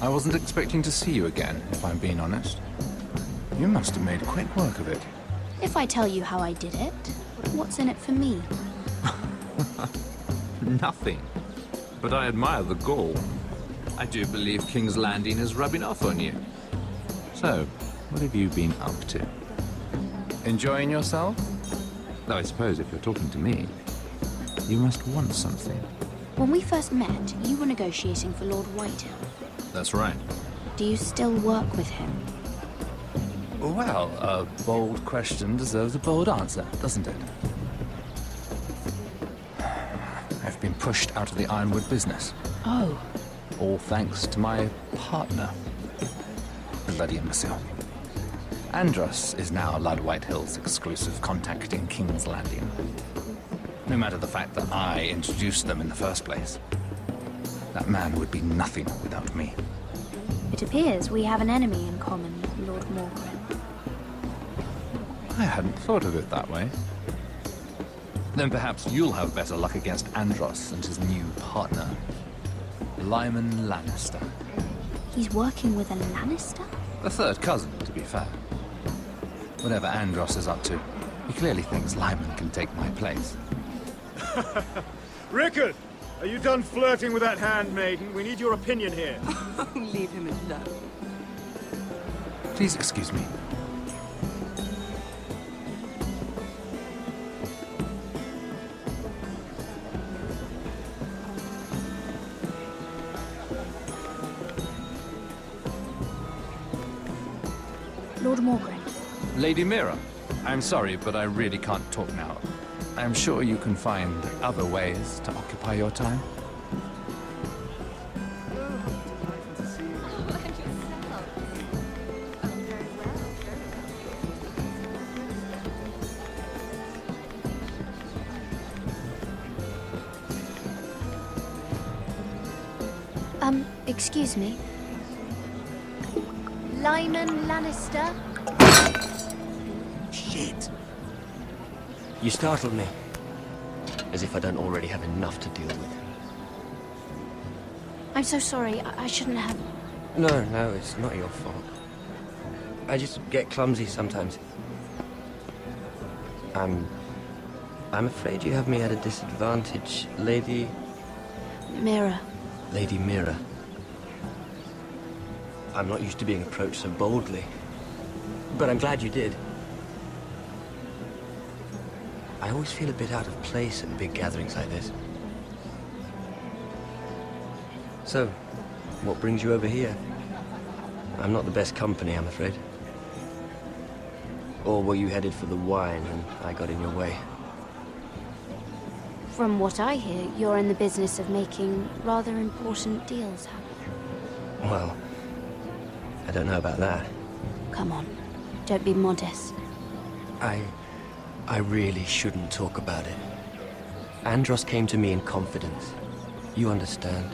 S21: I wasn't expecting to see you again, if I'm being honest. You must have made quick work of it.
S17: If I tell you how I did it, what's in it for me?
S21: Nothing. But I admire the gall. I do believe King's Landing is rubbing off on you. So, what have you been up to? Enjoying yourself? Though I suppose if you're talking to me, you must want something.
S17: When we first met, you were negotiating for Lord Whitehill.
S21: That's right.
S17: Do you still work with him?
S21: Well, a bold question deserves a bold answer, doesn't it? I've been pushed out of the ironwood business.
S17: Oh.
S21: All thanks to my partner. Bloody imbecile. Andros is now Lord Whitehill's exclusive contact in King's Landing. No matter the fact that I introduced them in the first place. That man would be nothing without me.
S17: It appears we have an enemy in common, Lord Morgren.
S21: I hadn't thought of it that way. Then perhaps you'll have better luck against Andros and his new partner, Lyman Lannister.
S17: He's working with a Lannister?
S21: A third cousin, to be fair. Whatever Andros is up to, he clearly thinks Lyman can take my place.
S5: Rickard! Are you done flirting with that handmaiden? We need your opinion here.
S14: Leave him alone.
S21: Please excuse me.
S17: Lord Morgren.
S21: Lady Mira, I'm sorry, but I really can't talk now. I'm sure you can find other ways to occupy your time.
S17: Excuse me. Lyman Lannister?
S20: Shit. You startled me. As if I don't already have enough to deal with.
S17: I'm so sorry. I shouldn't have...
S20: No, it's not your fault. I just get clumsy sometimes. I'm afraid you have me at a disadvantage, Lady...
S17: Mira.
S20: Lady Mira. I'm not used to being approached so boldly. But I'm glad you did. I always feel a bit out of place at big gatherings like this. So, what brings you over here? I'm not the best company, I'm afraid. Or were you headed for the wine and I got in your way?
S17: From what I hear, you're in the business of making rather important deals happen.
S20: Well, I don't know about that.
S17: Come on, don't be modest.
S20: I really shouldn't talk about it. Andros came to me in confidence. You understand?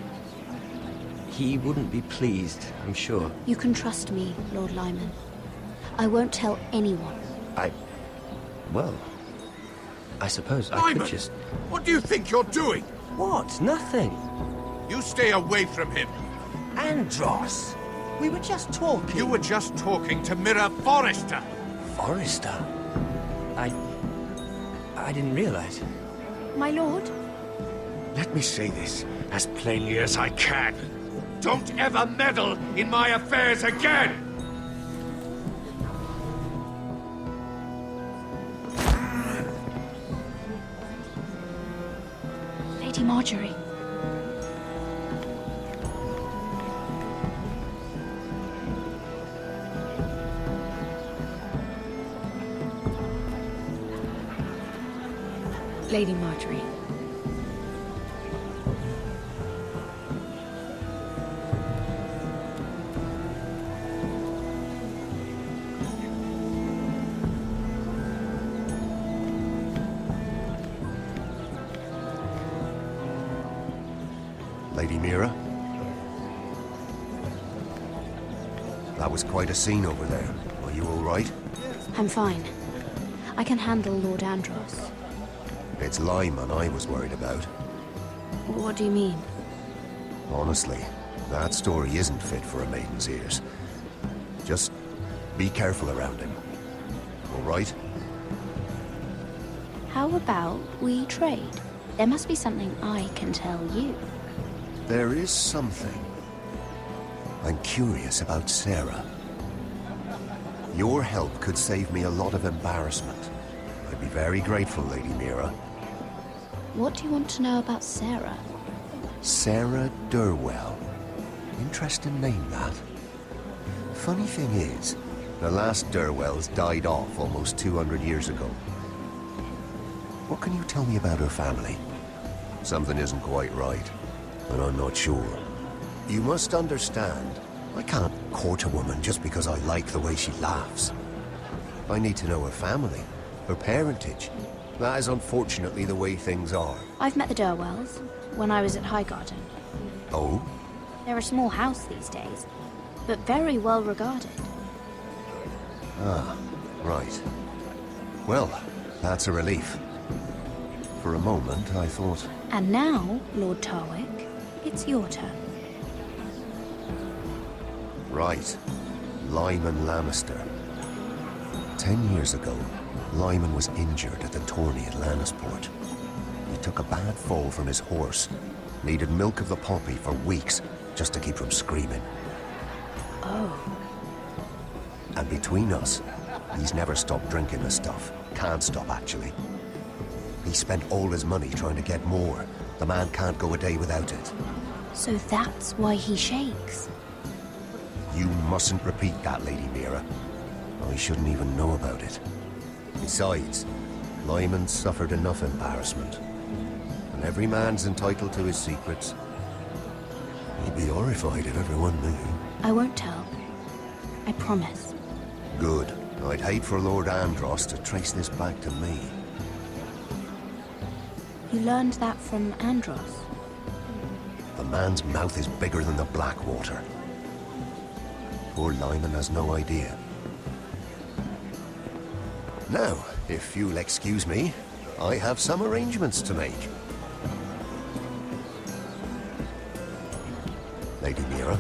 S20: He wouldn't be pleased, I'm sure.
S17: You can trust me, Lord Lyman. I won't tell anyone.
S20: Well, I suppose I
S3: Lyman,
S20: could just...
S3: what do you think you're doing?
S20: What? Nothing.
S3: You stay away from him.
S20: Andros! We were just talking.
S3: You were just talking to Mira Forrester.
S20: Forrester? I didn't realize.
S17: My lord?
S3: Let me say this as plainly as I can. Don't ever meddle in my affairs again!
S17: Lady Marjorie.
S11: Lady Marjorie.
S19: Lady Mira? That was quite a scene over there. Are you all right?
S17: I'm fine. I can handle Lord Andros.
S19: It's Lyman I was worried about.
S17: What do you mean?
S19: Honestly, that story isn't fit for a maiden's ears. Just be careful around him. All right?
S17: How about we trade? There must be something I can tell you.
S19: There is something. I'm curious about Sarah. Your help could save me a lot of embarrassment. I'd be very grateful, Lady Mira.
S17: What do you want to know about Sarah?
S19: Sarah Durwell. Interesting name, that. Funny thing is, the last Durwells died off almost 200 years ago. What can you tell me about her family? Something isn't quite right, and I'm not sure. You must understand, I can't court a woman just because I like the way she laughs. I need to know her family, her parentage. That is unfortunately the way things are.
S17: I've met the Durwells when I was at Highgarden.
S19: Oh?
S17: They're a small house these days, but very well regarded.
S19: Ah, right. Well, that's a relief. For a moment, I thought...
S17: And now, Lord Tarwick, it's your turn.
S19: Right. Lyman Lannister. 10 years ago, Lyman was injured at the tourney at Lannisport. He took a bad fall from his horse. Needed milk of the poppy for weeks just to keep from screaming.
S17: Oh.
S19: And between us, he's never stopped drinking the stuff. Can't stop, actually. He spent all his money trying to get more. The man can't go a day without it.
S17: So that's why he shakes.
S19: You mustn't repeat that, Lady Mira. I shouldn't even know about it. Besides, Lyman suffered enough embarrassment. And every man's entitled to his secrets. He'd be horrified if everyone knew.
S17: I won't tell. I promise.
S19: Good. I'd hate for Lord Andros to trace this back to me.
S17: You learned that from Andros?
S19: The man's mouth is bigger than the Blackwater. Poor Lyman has no idea. Now, if you'll excuse me, I have some arrangements to make. Lady Mira.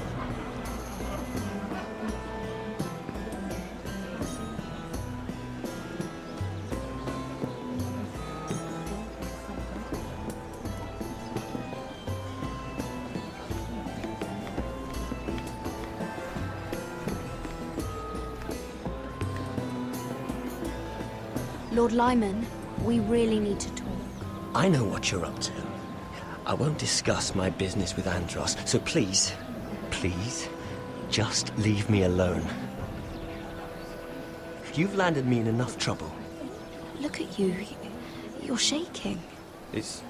S17: Lord Lyman, we really need to talk.
S20: I know what you're up to. I won't discuss my business with Andros, so please, just leave me alone. You've landed me in enough trouble.
S17: Look at you. You're shaking.
S20: It's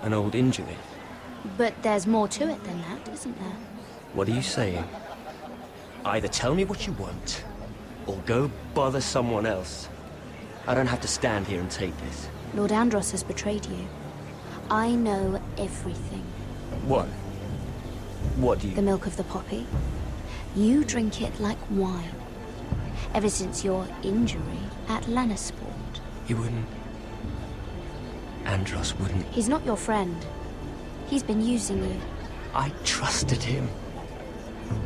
S20: an old injury.
S17: But there's more to it than that, isn't there?
S20: What are you saying? Either tell me what you want, or go bother someone else. I don't have to stand here and take this.
S17: Lord Andros has betrayed you. I know everything.
S20: What? What do you...
S17: The milk of the poppy. You drink it like wine. Ever since your injury at Lannisport.
S20: He wouldn't... Andros wouldn't...
S17: He's not your friend. He's been using you.
S20: I trusted him.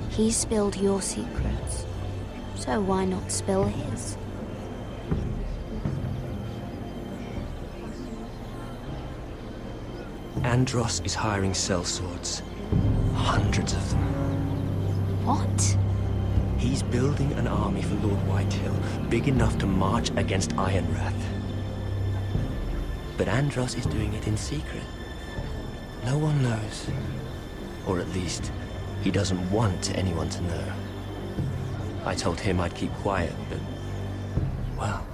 S17: He spilled your secrets. So why not spill his?
S20: Andros is hiring sellswords. Hundreds of them.
S17: What?
S20: He's building an army for Lord Whitehill, big enough to march against Ironrath. But Andros is doing it in secret. No one knows. Or at least, he doesn't want anyone to know. I told him I'd keep quiet, but... well...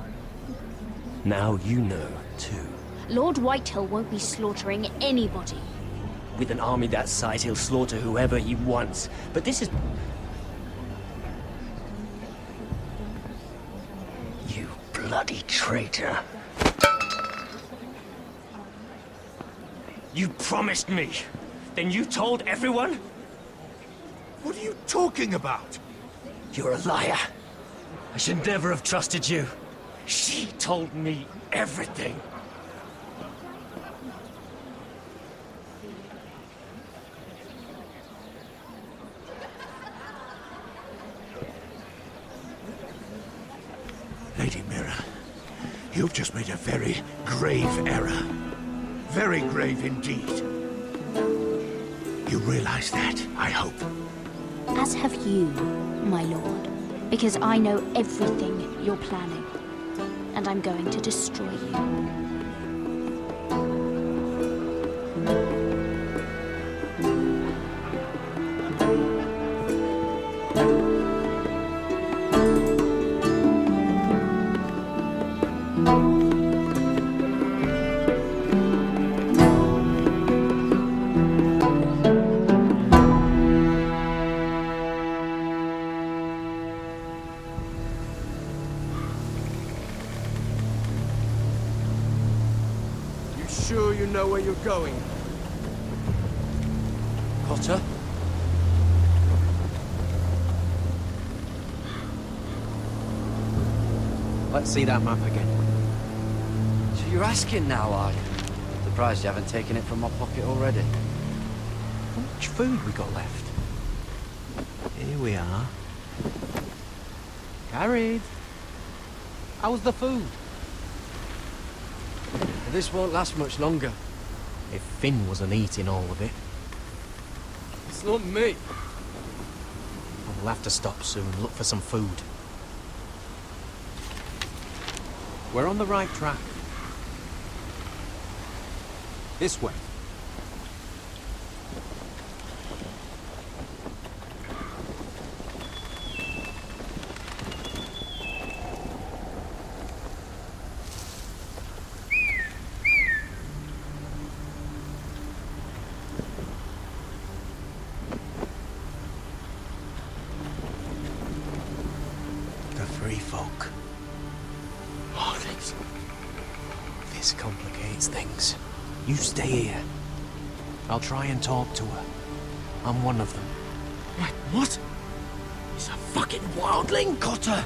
S20: now you know, too.
S17: Lord Whitehill won't be slaughtering anybody.
S20: With an army that size, he'll slaughter whoever he wants. But this is... You bloody traitor. You promised me Then you told everyone?
S3: What are you talking about?
S20: You're a liar. I should never have trusted you. She told me everything.
S3: Lady Mira, you've just made a very grave error. Very grave indeed. You realize that, I hope.
S17: As have you, my lord. Because I know everything you're planning. And I'm going to destroy you.
S5: Sure you know where you're going?
S20: Potter?
S6: Let's see that map again.
S12: So you're asking now, are you? Surprised you haven't taken it from my pocket already.
S6: How much food we got left? Here we are. Carried. How's the food?
S12: This won't last much longer.
S6: If Finn wasn't eating all of it.
S20: It's not me.
S6: We'll have to stop soon, look for some food. We're on the right track. This way. Folk. Oh, this complicates things. You stay here. I'll try and talk to her. I'm one of them.
S20: Wait, what? He's a fucking wildling, Cotter!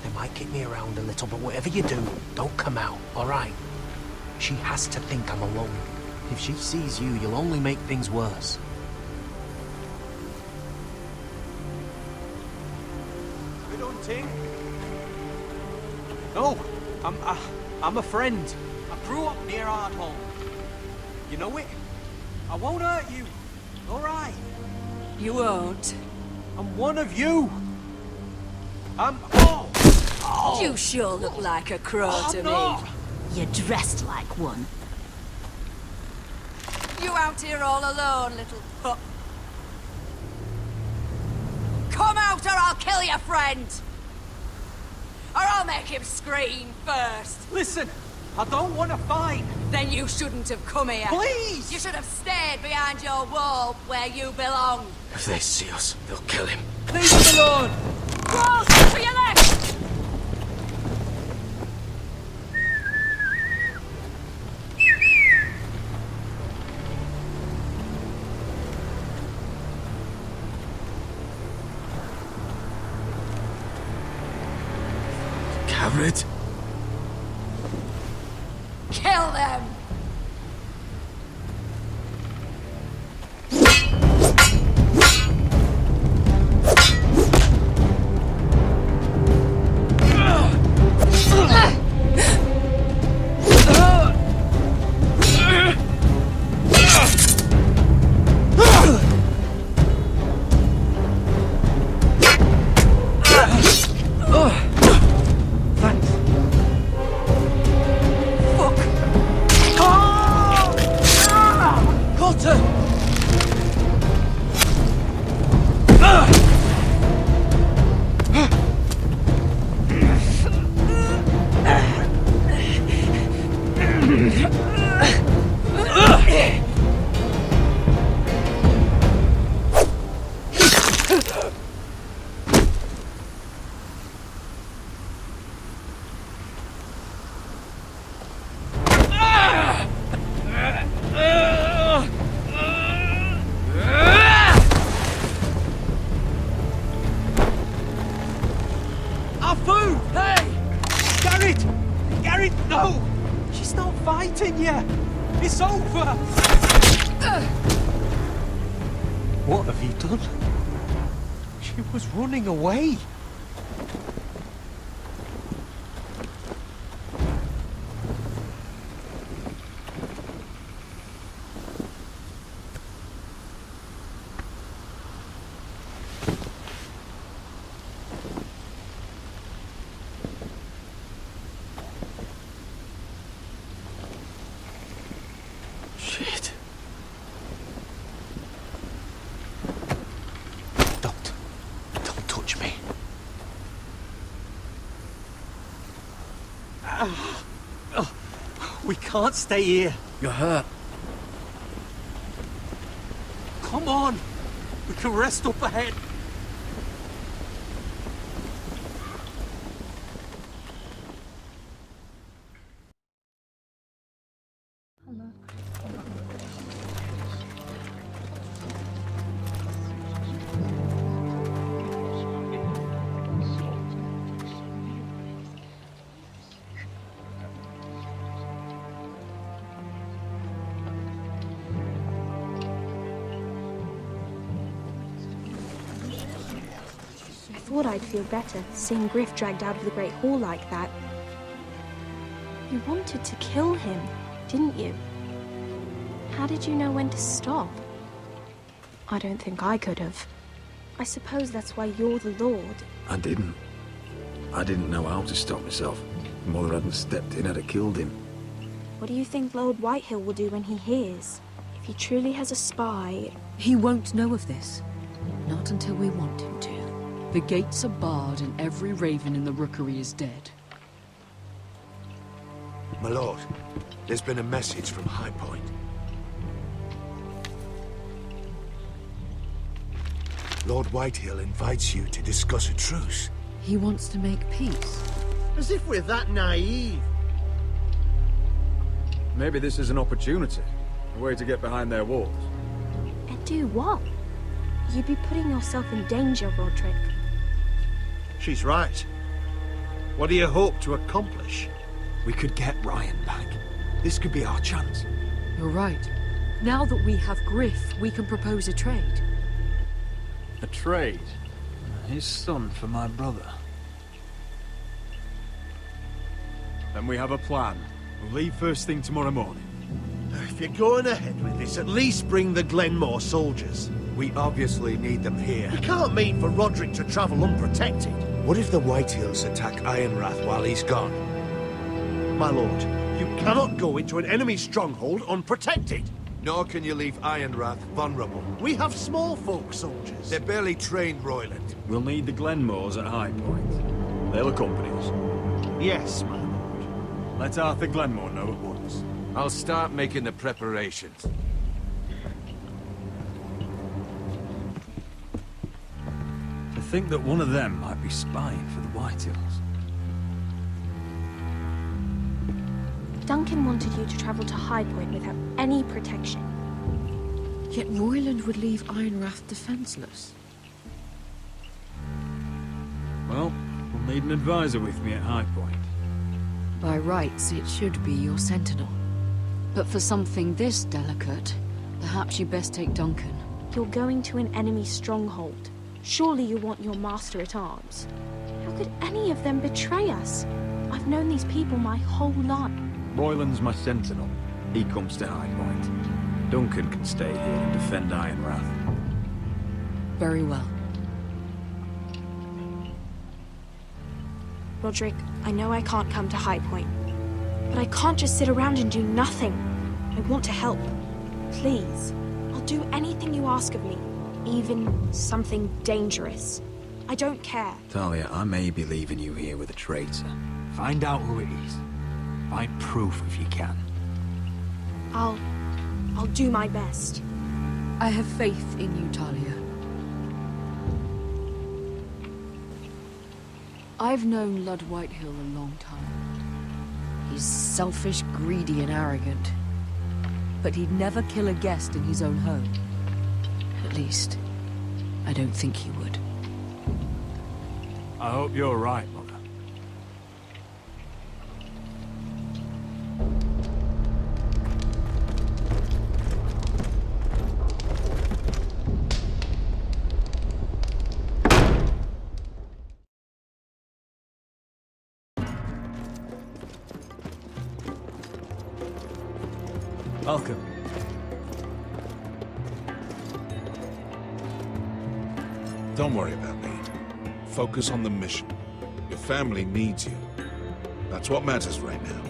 S6: They might kick me around a little, but whatever you do, don't come out, alright? She has to think I'm alone. If she sees you, you'll only make things worse.
S5: No, I'm a friend. I grew up near Ardhall. You know it? I won't hurt you. All right.
S8: You won't.
S5: I'm one of you.
S8: You sure look like a crow to me.
S17: You're dressed like one.
S8: You out here all alone, little pup. Come out or I'll kill your friend! Or I'll make him scream first.
S5: Listen, I don't want to fight.
S8: Then you shouldn't have come here.
S5: Please!
S8: You should have stayed behind your wall where you belong.
S20: If they see us, they'll kill him.
S5: Leave him alone!
S8: Cross to your left!
S20: Carrot?
S8: Kill them!
S3: What have you done? She was running away.
S20: Shit. Don't touch me.
S5: We can't stay here.
S20: You're hurt.
S5: Come on. We can rest up ahead.
S13: I thought I'd feel better seeing Griff dragged out of the Great Hall like that. You wanted to kill him, didn't you? How did you know when to stop? I don't think I could have. I suppose that's why you're the Lord.
S18: I didn't. I didn't know how to stop myself. Mother hadn't stepped in, I'd have killed him.
S13: What do you think Lord Whitehill will do when he hears? If he truly has a spy...
S2: He won't know of this. Not until we want him to. The gates are barred and every raven in the rookery is dead.
S3: My lord, there's been a message from High Point. Lord Whitehill invites you to discuss a truce.
S2: He wants to make peace.
S16: As if we're that naive.
S18: Maybe this is an opportunity. A way to get behind their walls.
S13: And do what? You'd be putting yourself in danger, Roderick.
S16: She's right. What do you hope to accomplish?
S20: We could get Ryan back. This could be our chance.
S2: You're right. Now that we have Griff, we can propose a trade.
S9: A trade? His son for my brother.
S18: Then we have a plan. We'll leave first thing tomorrow morning.
S16: If you're going ahead with this, at least bring the Glenmore soldiers.
S3: We obviously need them here.
S16: You can't mean for Roderick to travel unprotected.
S3: What if the Whitehills attack Ironrath while he's gone?
S16: My lord, you cannot go into an enemy stronghold unprotected.
S3: Nor can you leave Ironrath vulnerable.
S16: We have small folk soldiers.
S3: They're barely trained, Royland.
S18: We'll need the Glenmores at High Point. They'll accompany us.
S16: Yes, my lord.
S18: Let Arthur Glenmore know at once.
S3: I'll start making the preparations.
S18: To think that one of them might be spying for the Whitehills.
S13: Duncan wanted you to travel to High Point without any protection.
S2: Yet Royland would leave Ironrath defenseless.
S18: Well, we'll need an advisor with me at High Point.
S2: By rights, it should be your sentinel. But for something this delicate, perhaps you best take Duncan.
S13: You're going to an enemy stronghold. Surely you want your master-at-arms. How could any of them betray us? I've known these people my whole life.
S18: Royland's my sentinel. He comes to High Point. Duncan can stay here and defend Ironrath.
S2: Very well.
S13: Roderick, I know I can't come to High Point, but I can't just sit around and do nothing. I want to help. Please. I'll do anything you ask of me, even something dangerous. I don't care.
S18: Talia, I may be leaving you here with a traitor.
S5: Find out who it is. Find proof if you can.
S13: I'll do my best.
S2: I have faith in you, Talia. I've known Lord Whitehill a long time. He's selfish, greedy, and arrogant. But he'd never kill a guest in his own home. At least, I don't think he would.
S18: I hope you're right, Mother.
S1: Don't worry about me. Focus on the mission. Your family needs you. That's what matters right now.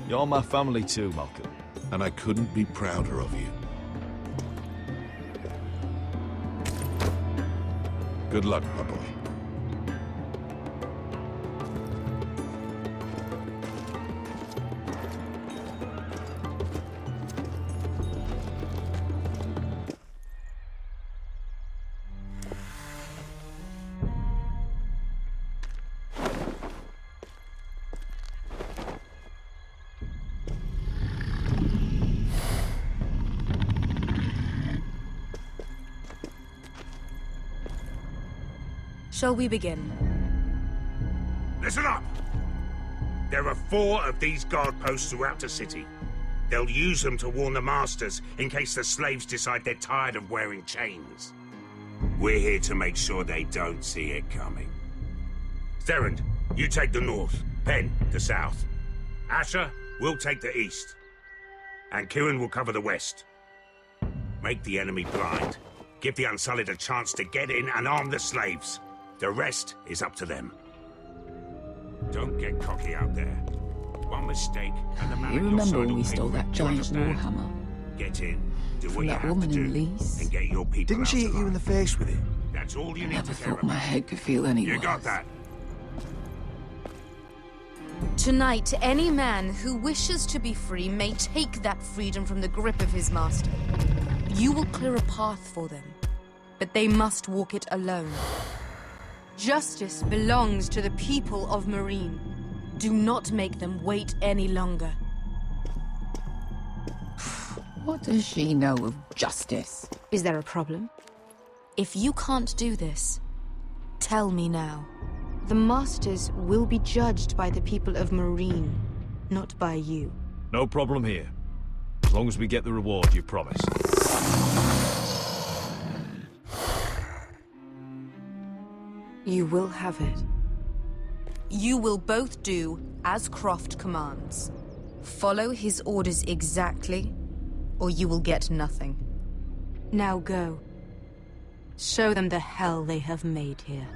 S22: You're my family too, Malcolm.
S1: And I couldn't be prouder of you. Good luck, my boy.
S10: Shall we begin?
S15: Listen up! There are 4 of these guard posts throughout the city. They'll use them to warn the masters in case the slaves decide they're tired of wearing chains. We're here to make sure they don't see it coming. Therend, you take the north. Penn, the south. Asher, we'll take the east. And Kieran will cover the west. Make the enemy blind. Give the Unsullied a chance to get in and arm the slaves. The rest is up to them. Don't get cocky out there. One mistake and the man
S14: You
S15: at your
S14: remember
S15: side
S14: when
S15: will
S14: we
S15: pay
S14: stole
S15: for it,
S14: that
S15: do you
S14: giant
S15: understand?
S14: warhammer?
S15: Get in, do what
S14: From
S15: you
S14: that
S15: have to
S14: woman
S15: do,
S14: in Lee's?
S15: and get your people
S18: Didn't
S15: out
S18: she hit you in the face with it?
S15: That's all you
S14: I
S15: need
S14: never
S15: to care
S14: thought my
S15: about.
S14: head could feel any
S15: You
S14: worse.
S15: got that?
S10: Tonight, any man who wishes to be free may take that freedom from the grip of his master. You will clear a path for them, but they must walk it alone. Justice belongs to the people of Marine. Do not make them wait any longer.
S14: What does she know of justice?
S10: Is there a problem? If you can't do this, tell me now. The Masters will be judged by the people of Marine, not by you.
S22: No problem here. As long as we get the reward you promised.
S11: You will have it.
S10: You will both do as Croft commands. Follow his orders exactly, or you will get nothing.
S11: Now go. Show them the hell they have made here.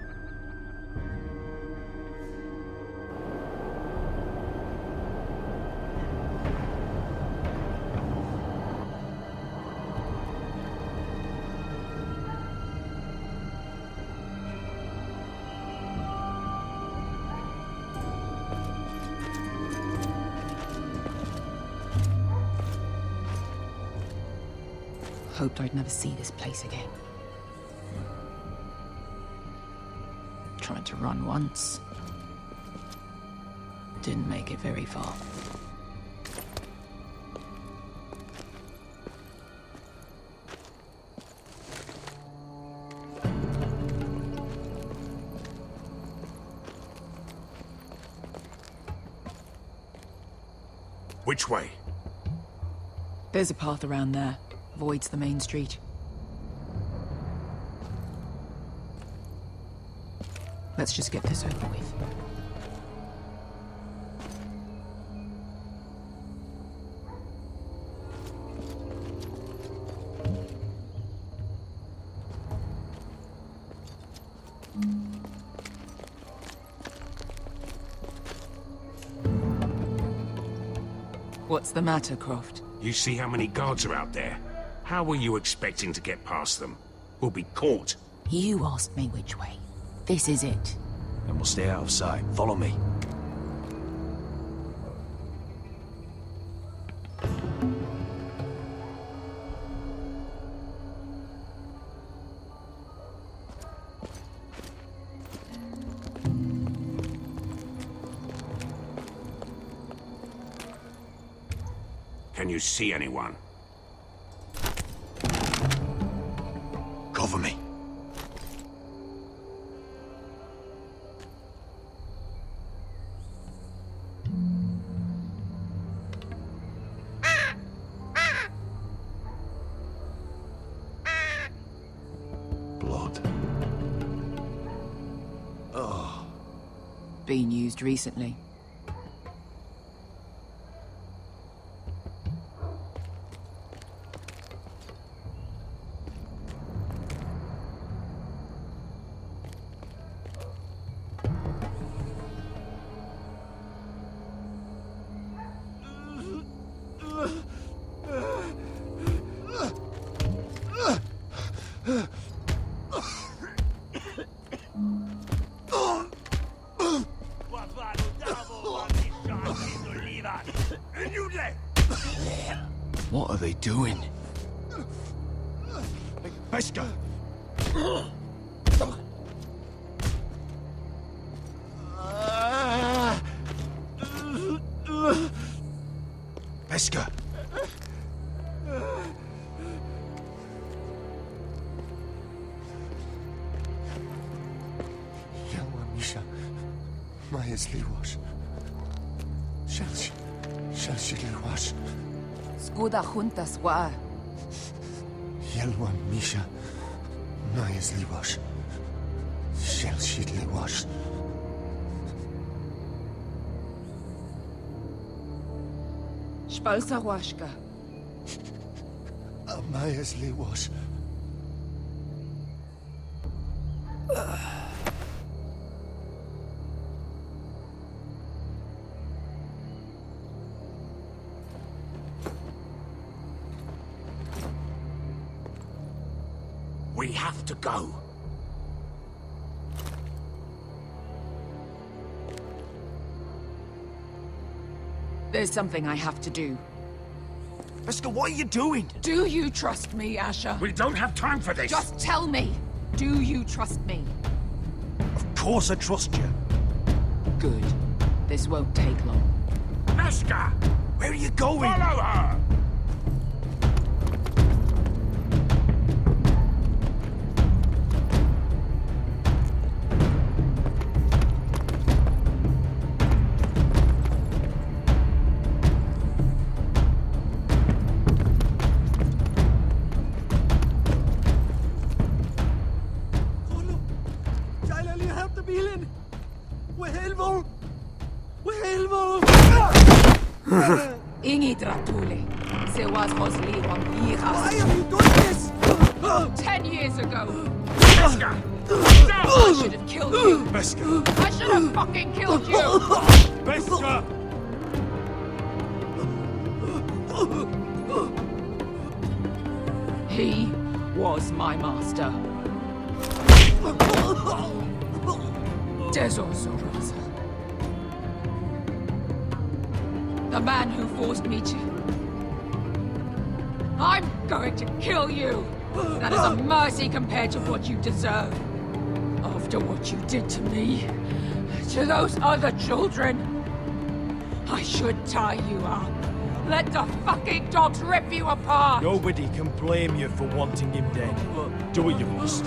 S14: Hoped I'd never see this place again. Tried to run once. Didn't make it very far.
S15: Which way?
S14: There's a path around there. Avoids the main street. Let's just get this over with. What's the matter, Croft?
S15: You see how many guards are out there? How were you expecting to get past them? We'll be caught.
S14: You asked me which way. This is it.
S22: Then we'll stay out of sight. Follow me.
S15: Can you see anyone?
S18: Cover me.
S22: Blood.
S18: Oh.
S14: Been used recently.
S20: What are they doing?
S3: Beskar! Beskar!
S19: Misha, Maya's Liwash. Shall she Liwash?
S14: Skuda juntas wa.
S19: Yelwa Misha, Maya's Liwash. Shall she Liwash?
S14: Spalsa washka.
S19: Maya's Liwash.
S3: We have to go.
S14: There's something I have to do.
S3: Beskar, what are you doing?
S14: Do you trust me, Asher?
S15: We don't have time for this!
S14: Just tell me. Do you trust me?
S3: Of course I trust you.
S14: Good. This won't take long.
S15: Beskar!
S3: Where are you going?
S15: Follow her!
S14: Ingi Dratule. Se was Rosli
S3: Why have you done this?
S14: 10 years ago.
S15: Beskar!
S14: I should have killed you.
S3: Beskar!
S14: I should have fucking killed you.
S3: Beskar!
S14: He was my master. Desor Zoroza. The man who forced me to... I'm going to kill you! That is a mercy compared to what you deserve. After what you did to me, to those other children, I should tie you up. Let the fucking dogs rip you apart!
S3: Nobody can blame you for wanting him dead. Do what you must.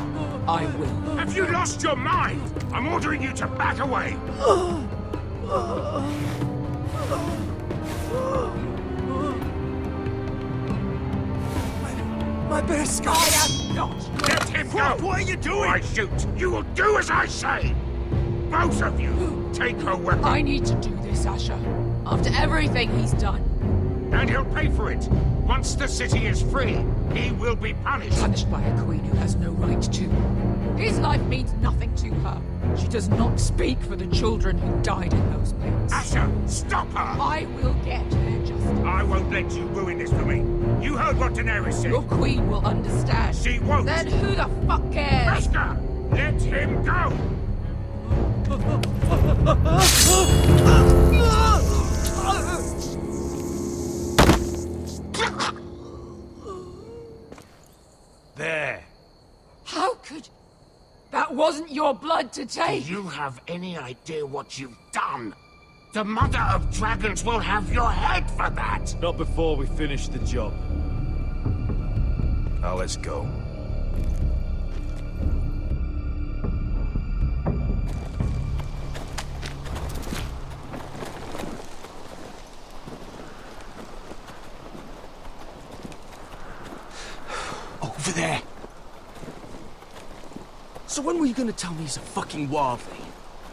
S14: I will.
S15: Have you lost your mind? I'm ordering you to back away!
S3: My Beskar!
S14: I am not!
S15: Let him go!
S3: What are you doing?
S15: I shoot! You will do as I say! Both of you, take her weapon.
S14: I need to do this, Asher. After everything he's done.
S15: And he'll pay for it. Once the city is free, he will be punished.
S14: Punished by a queen who has no right to. His life means nothing to her. She does not speak for the children who died in those pits.
S15: Asher, stop her!
S14: I will get their justice.
S15: I won't let you ruin this for me. You heard what Daenerys said.
S14: Your queen will understand.
S15: She won't.
S14: Then who the fuck cares?
S15: Beskar, let him go!
S3: There.
S14: How could... That wasn't your blood to take!
S15: Do you have any idea what you've done? The Mother of Dragons will have your head for that!
S3: Not before we finish the job. Now let's go. Over there.
S20: So when were you gonna tell me he's a fucking wildling?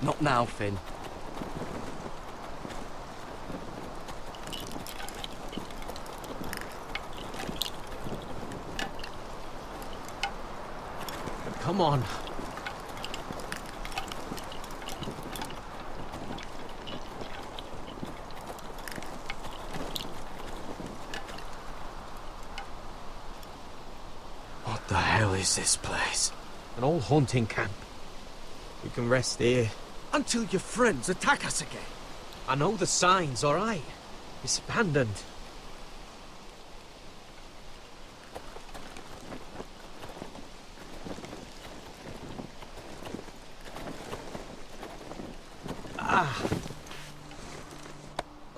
S20: Not now, Finn. Come on. What the hell is this place?
S6: An old hunting camp. We can rest here.
S20: Until your friends attack us again.
S6: I know the signs, alright? It's abandoned.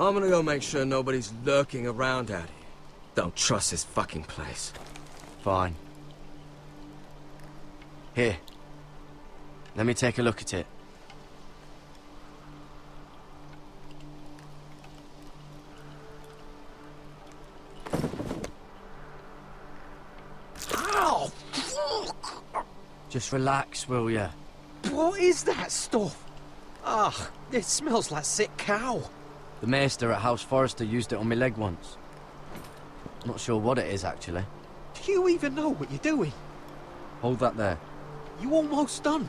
S20: I'm gonna go make sure nobody's lurking around out here. Don't trust this fucking place.
S12: Fine. Here. Let me take a look at it.
S5: Ow! Fuck!
S12: Just relax, will ya?
S5: What is that stuff? Ah, it smells like sick cow.
S12: The maester at House Forrester used it on my leg once. Not sure what it is, actually.
S5: Do you even know what you're doing?
S12: Hold that there.
S5: You almost done.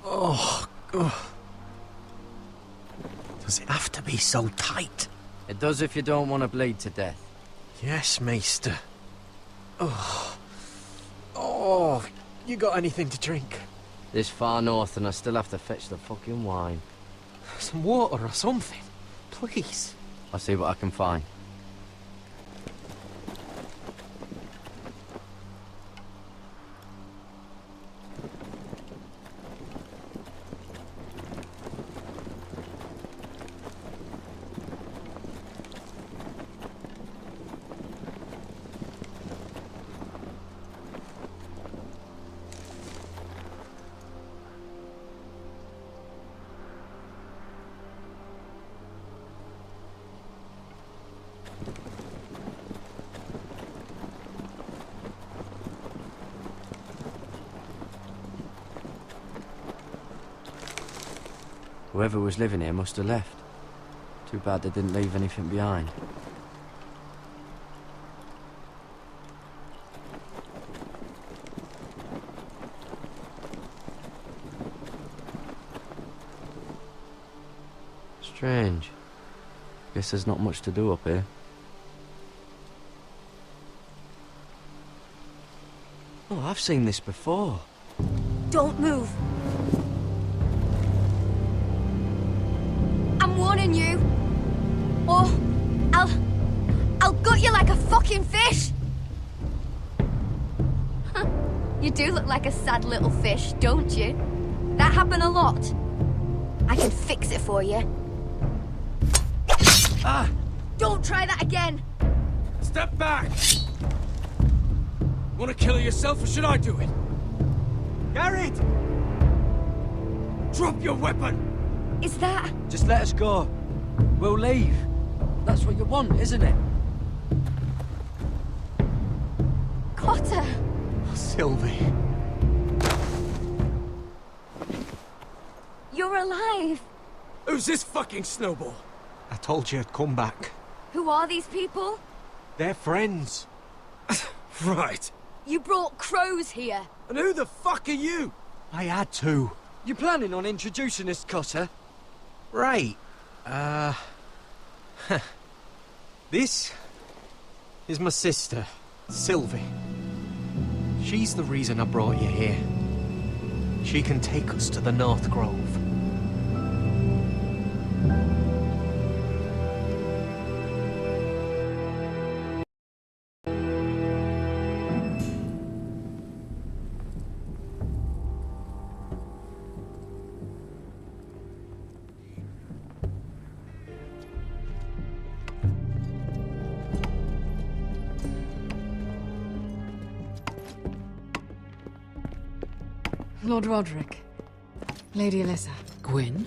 S20: Oh, God. Does it have to be so tight?
S12: It does if you don't want to bleed to death.
S20: Yes, Maester. Oh. Oh, you got anything to drink?
S12: This far north and I still have to fetch the fucking wine.
S5: Some water or something, please.
S12: I'll see what I can find. Whoever was living here must have left. Too bad they didn't leave anything behind. Strange. Guess there's not much to do up here. Oh, I've seen this before.
S8: Don't move. I'm warning you. Or I'll gut you like a fucking fish. You do look like a sad little fish, don't you? That happened a lot. I can fix it for you.
S20: Ah!
S8: Don't try that again.
S20: Step back! Want to kill her yourself, or should I do it?
S5: Garrett!
S20: Drop your weapon!
S8: Is that...
S12: Just let us go. We'll leave. That's what you want, isn't it?
S8: Cotter?
S5: Sylvie.
S8: You're alive.
S20: Who's this fucking snowball?
S5: I told you I'd come back.
S8: Who are these people?
S5: They're friends.
S20: Right.
S8: You brought crows here.
S20: And who the fuck are you?
S5: I had to.
S12: You planning on introducing us, Cotter?
S5: Right. This is my sister, Sylvie. She's the reason I brought you here. She can take us to the North Grove.
S2: Lord Roderick, Lady Alyssa.
S14: Gwyn?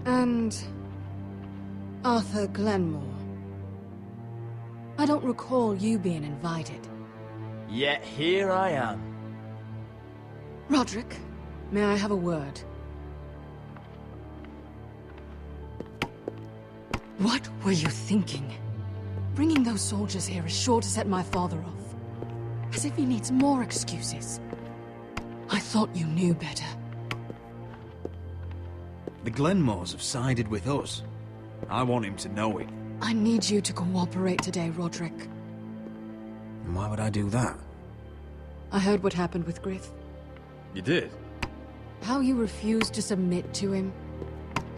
S2: And... Arthur Glenmore. I don't recall you being invited.
S4: Yet here I am.
S2: Roderick, may I have a word? What were you thinking? Bringing those soldiers here is sure to set my father off. As if he needs more excuses. I thought you knew better.
S18: The Glenmores have sided with us. I want him to know it.
S2: I need you to cooperate today, Roderick.
S18: And why would I do that?
S2: I heard what happened with Griff.
S18: You did?
S2: How you refused to submit to him.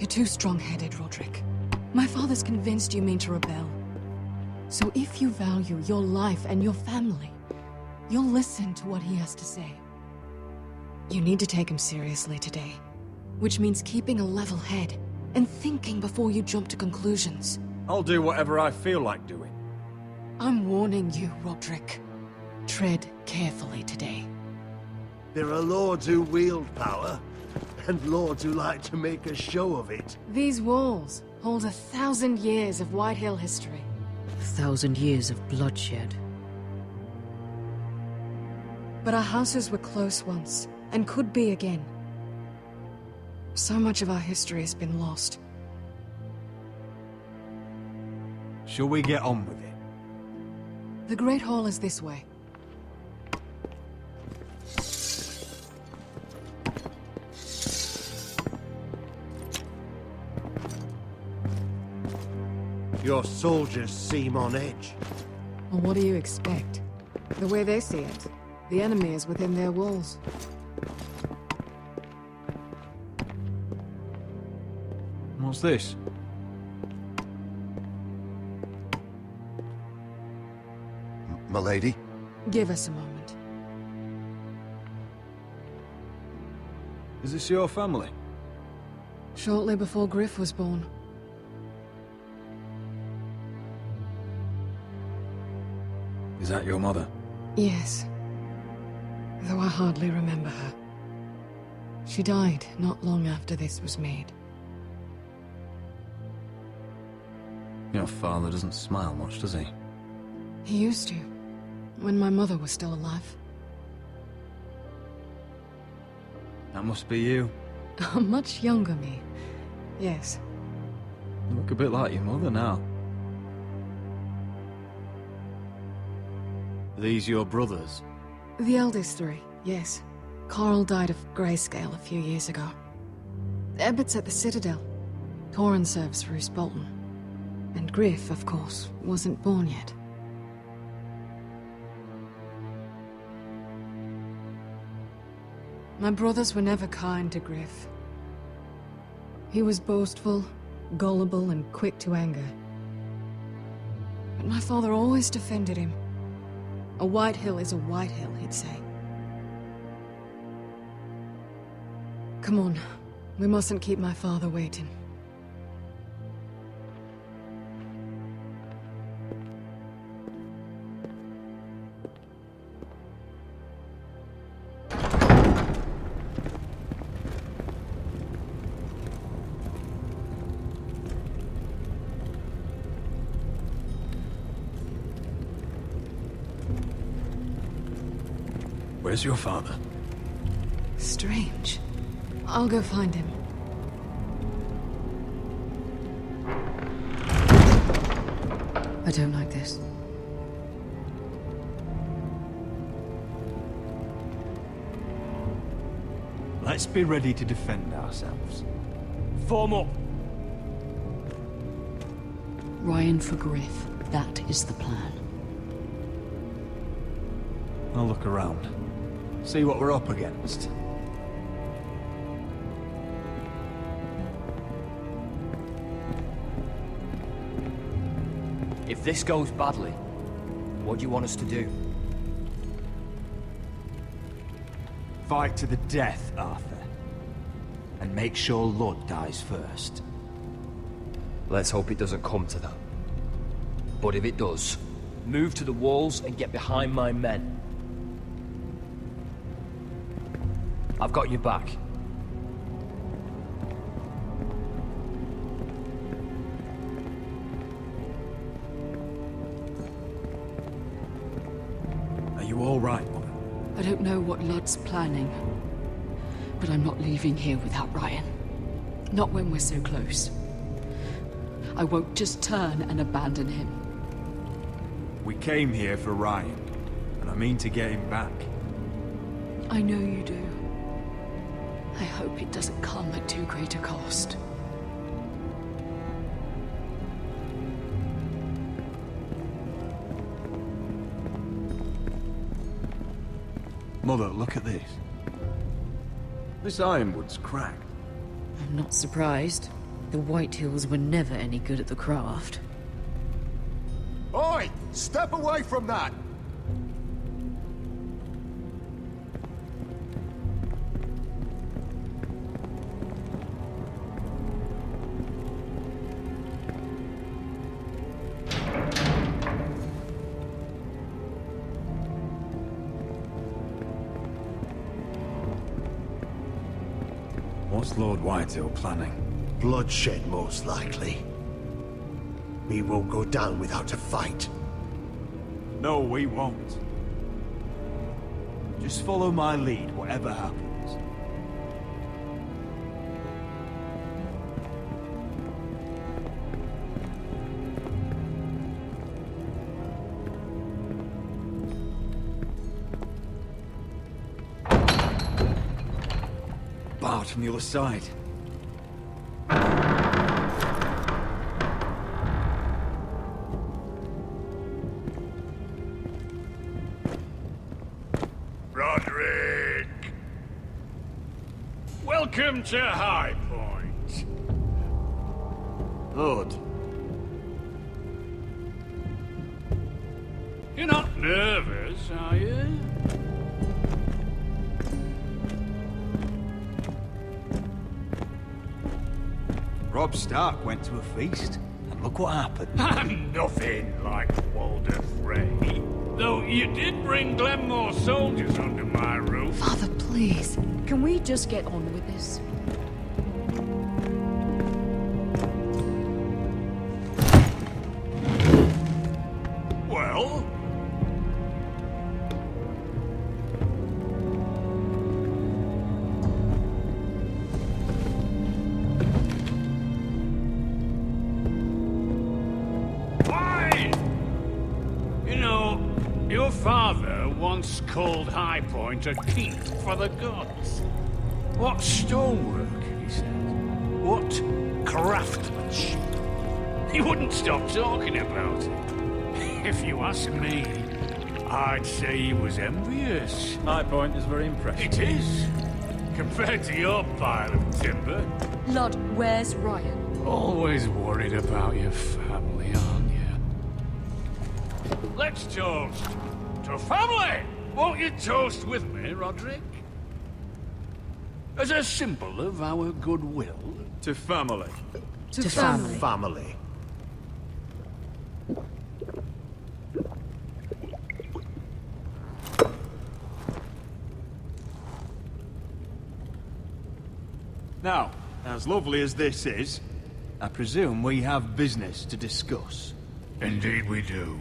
S2: You're too strong-headed, Roderick. My father's convinced you mean to rebel. So if you value your life and your family, you'll listen to what he has to say. You need to take him seriously today. Which means keeping a level head and thinking before you jump to conclusions.
S22: I'll do whatever I feel like doing.
S2: I'm warning you, Roderick. Tread carefully today.
S16: There are lords who wield power, and lords who like to make a show of it.
S2: These walls hold 1,000 years of White Hill history.
S6: 1,000 years of bloodshed.
S2: But our houses were close once, and could be again. So much of our history has been lost.
S22: Shall we get on with it?
S2: The Great Hall is this way.
S16: Your soldiers seem on edge.
S2: Well, what do you expect? The way they see it, the enemy is within their walls.
S22: What's this?
S19: Milady?
S2: Give us a moment.
S22: Is this your family?
S2: Shortly before Griff was born.
S18: Is that your mother?
S2: Yes. Though I hardly remember her. She died not long after this was made.
S18: Your father doesn't smile much, does he?
S2: He used to, when my mother was still alive.
S18: That must be you.
S2: A much younger me. Yes.
S18: You look a bit like your mother now.
S22: Are these your brothers?
S2: The eldest three, yes. Carl died of grayscale a few years ago. Ebbett's at the Citadel. Torrin serves Roose Bolton. And Griff, of course, wasn't born yet. My brothers were never kind to Griff. He was boastful, gullible, and quick to anger. But my father always defended him. A White Hill is a White Hill, he'd say. Come on, we mustn't keep my father waiting.
S18: Where's your father?
S2: Strange. I'll go find him.
S6: I don't like this.
S22: Let's be ready to defend ourselves. Form up!
S14: Ryan for Griff. That is the plan.
S22: I'll look around. See what we're up against.
S4: If this goes badly, what do you want us to do?
S3: Fight to the death, Arthur. And make sure Ludd dies first.
S4: Let's hope it doesn't come to that. But if it does, move to the walls and get behind my men. I've got your back.
S18: Are you all right, Mother?
S14: I don't know what Ludd's planning, but I'm not leaving here without Ryan. Not when we're so close. I won't just turn and abandon him.
S22: We came here for Ryan, and I mean to get him back.
S14: I know you do. I hope it doesn't come at too great a cost.
S22: Mother, look at this. This ironwood's cracked.
S6: I'm not surprised. The White Hills were never any good at the craft.
S7: Oi! Step away from that!
S18: What's Lord Whitehill planning?
S16: Bloodshed, most likely. We won't go down without a fight.
S22: No, we won't. Just follow my lead, whatever happens. Barred from the other side.
S9: Roderick! Welcome to High Point.
S20: Lord.
S9: You're not nervous, are you?
S22: Robb Stark went to a feast, and look what happened.
S9: I'm nothing like Walder Frey. Though you did bring Glenmore soldiers under my roof.
S2: Father, please.
S11: Can we just get on with this?
S9: Well? Why? You know, your father once called High Point a keep for the gods. What stonework, he said. What craftsmanship. He wouldn't stop talking about it. If you ask me, I'd say he was envious.
S22: High Point is very impressive.
S9: It is. Compared to your pile of timber.
S11: Lord, where's Ryan?
S9: Always worried about your family, aren't you? Let's toast to family! Won't you toast with me, Roderick? As a symbol of our goodwill.
S22: To family.
S11: To family.
S16: Family.
S22: Now, as lovely as this is, I presume we have business to discuss.
S9: Indeed we do.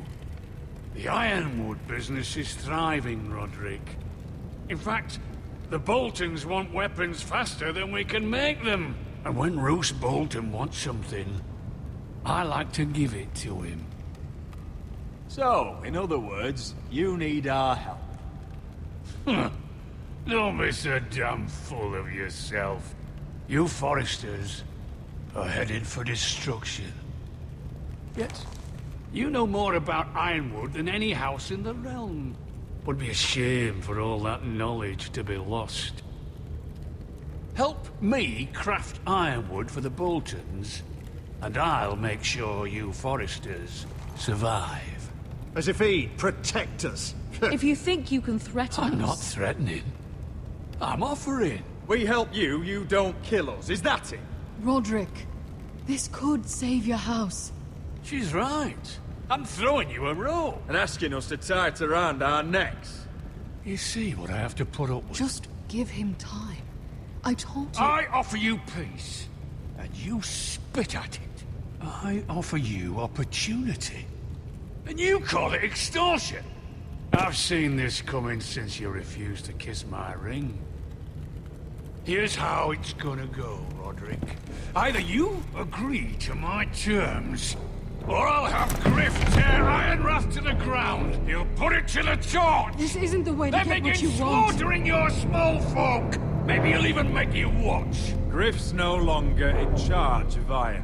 S9: The Ironwood business is thriving, Roderick. In fact, the Boltons want weapons faster than we can make them. And when Roose Bolton wants something, I like to give it to him.
S22: So, in other words, you need our help.
S9: Don't be so damn full of yourself. You Foresters are headed for destruction. Yet, you know more about Ironwood than any house in the realm. Would be a shame for all that knowledge to be lost. Help me craft Ironwood for the Boltons, and I'll make sure you Foresters survive.
S16: As if he'd protect us.
S11: If you think you can threaten us...
S9: I'm not threatening. I'm offering.
S22: We help you, you don't kill us. Is that it?
S2: Roderick, this could save your house.
S9: She's right. I'm throwing you a rope.
S22: And asking us to tie it around our necks.
S9: You see what I have to put up with?
S2: Just give him time. I told you...
S9: I offer you peace, and you spit at it. I offer you opportunity, and you call it extortion. I've seen this coming since you refused to kiss my ring. Here's how it's gonna go, Roderick. Either you agree to my terms, or I'll have Griff tear Ironrath to the ground. He'll put it to the torch.
S2: This isn't the way to
S9: then
S2: get what
S9: begin
S2: you want.
S9: slaughtering your small folk. Maybe he'll even make you watch.
S22: Griff's no longer in charge of Ironrath.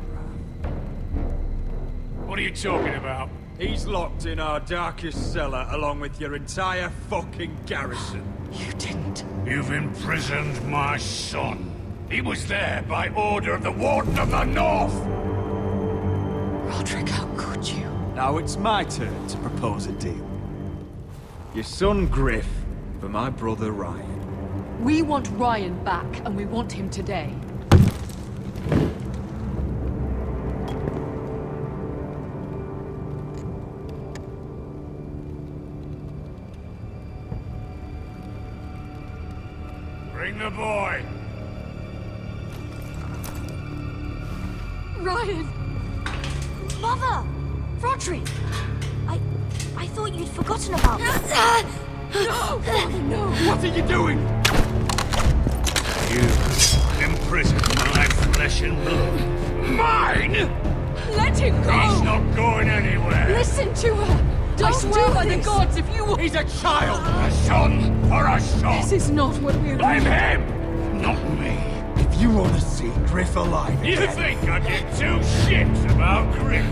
S9: What are you talking about?
S22: He's locked in our darkest cellar along with your entire fucking garrison.
S2: You didn't.
S9: You've imprisoned my son. He was there by order of the Warden of the North.
S2: Roderick, how could you?
S22: Now it's my turn to propose a deal. Your son Griff for my brother Ryan.
S11: We want Ryan back, and we want him today.
S9: Bring the boy.
S2: Ryan!
S17: Mother! Rodri! I thought you'd forgotten about me.
S2: No! No!
S3: What are you doing?
S15: You imprisoned my flesh and blood. Mine?
S2: Let him go!
S15: He's not going anywhere.
S2: Listen to her! Don't
S3: I swear
S2: do
S3: by the
S2: this.
S3: gods, if you... He's a child! A son for a son!
S2: This is not what we
S15: Blame
S2: agreed.
S15: him, not me.
S3: If you want to see Griff alive
S15: You
S3: again...
S15: think I give two shits about Griff?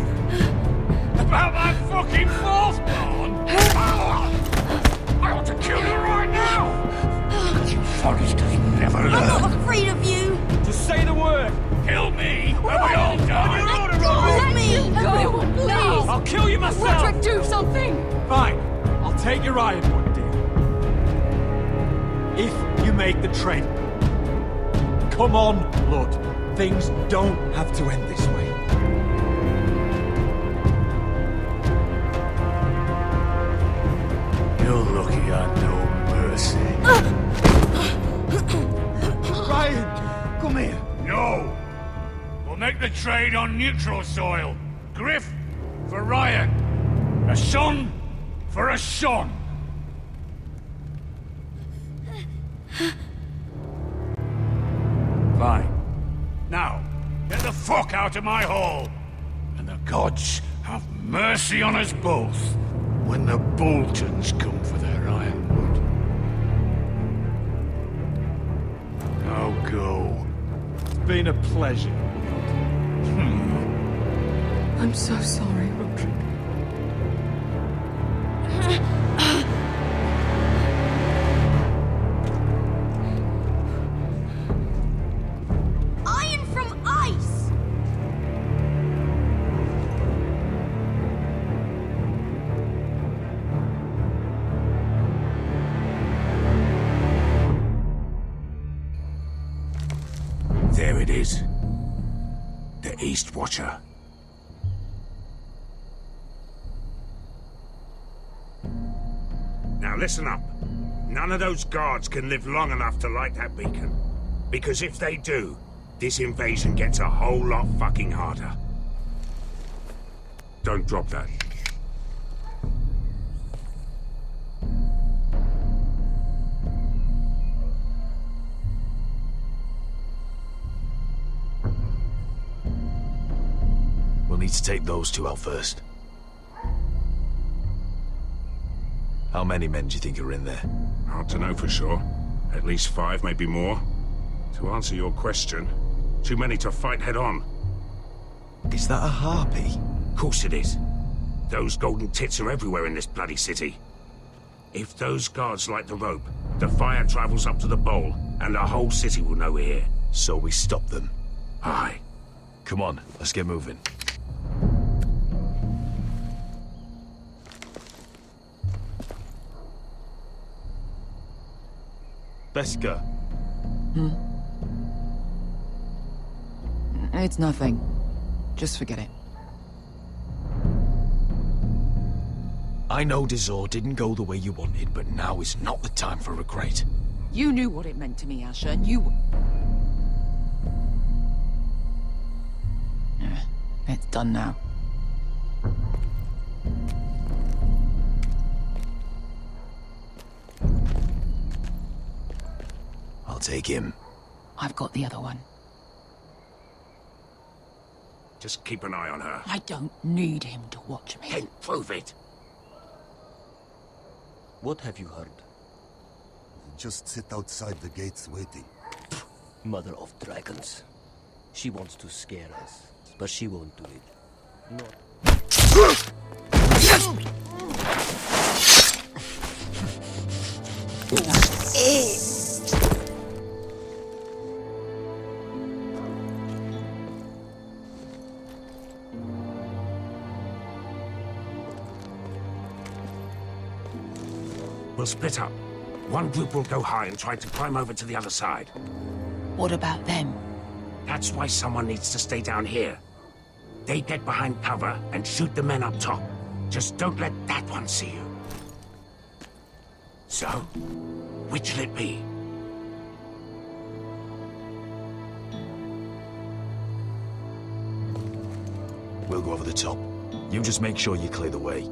S15: About my fucking firstborn? I ought to kill you right now! You Forresters never learn.
S17: I'm not afraid of you!
S3: Just say the word!
S15: Kill me, and we all die!
S17: Let me!
S2: Everyone, please!
S3: I'll kill you myself!
S2: Roderick, do something!
S3: Fine, I'll take your iron one, dear. If you make the trade. Come on, Blood. Things don't have to end this way.
S15: You're lucky I know mercy.
S3: Ryan, come here.
S15: No! We'll make the trade on neutral soil. Griff for Ryan. A son for a son. Fine. Now, get the fuck out of my hall. And the gods have mercy on us both when the Boltons come for their ironwood. Now go.
S3: It's been a pleasure.
S2: I'm so sorry, Roderick.
S17: Iron from ice!
S15: There it is. The East Watcher. Now listen up. None of those guards can live long enough to light that beacon. Because if they do, this invasion gets a whole lot fucking harder. Don't drop that.
S3: We'll need to take those two out first. How many men do you think are in there?
S15: Hard to know for sure. At least 5, maybe more. To answer your question, too many to fight head on.
S3: Is that a harpy?
S15: Of course it is. Those golden tits are everywhere in this bloody city. If those guards light the rope, the fire travels up to the bowl, and the whole city will know we're here.
S3: So we stop them.
S15: Aye.
S3: Come on, let's get moving. Beska.
S14: It's nothing. Just forget it.
S3: I know Dizor didn't go the way you wanted, but now is not the time for regret.
S14: You knew what it meant to me, Asher, and you... It's done now.
S3: I'll take him.
S14: I've got the other one.
S15: Just keep an eye on her.
S14: I don't need him to watch me.
S15: Then prove it.
S7: What have you heard?
S19: Just sit outside the gates waiting.
S7: Mother of dragons. She wants to scare us, but she won't do it.
S15: We'll split up. One group will go high and try to climb over to the other side.
S14: What about them?
S15: That's why someone needs to stay down here. They get behind cover and shoot the men up top. Just don't let that one see you. So, which'll it be?
S22: We'll go over the top. You just make sure you clear the way.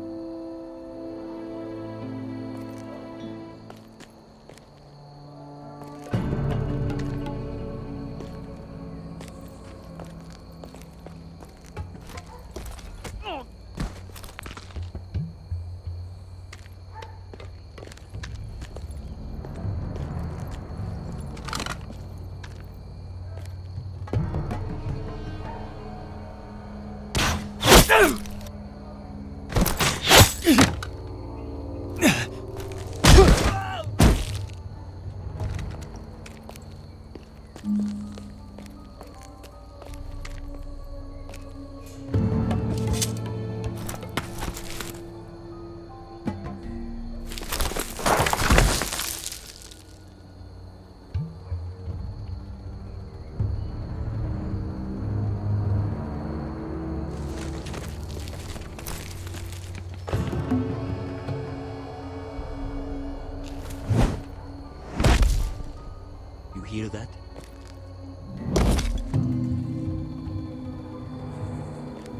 S7: You hear that?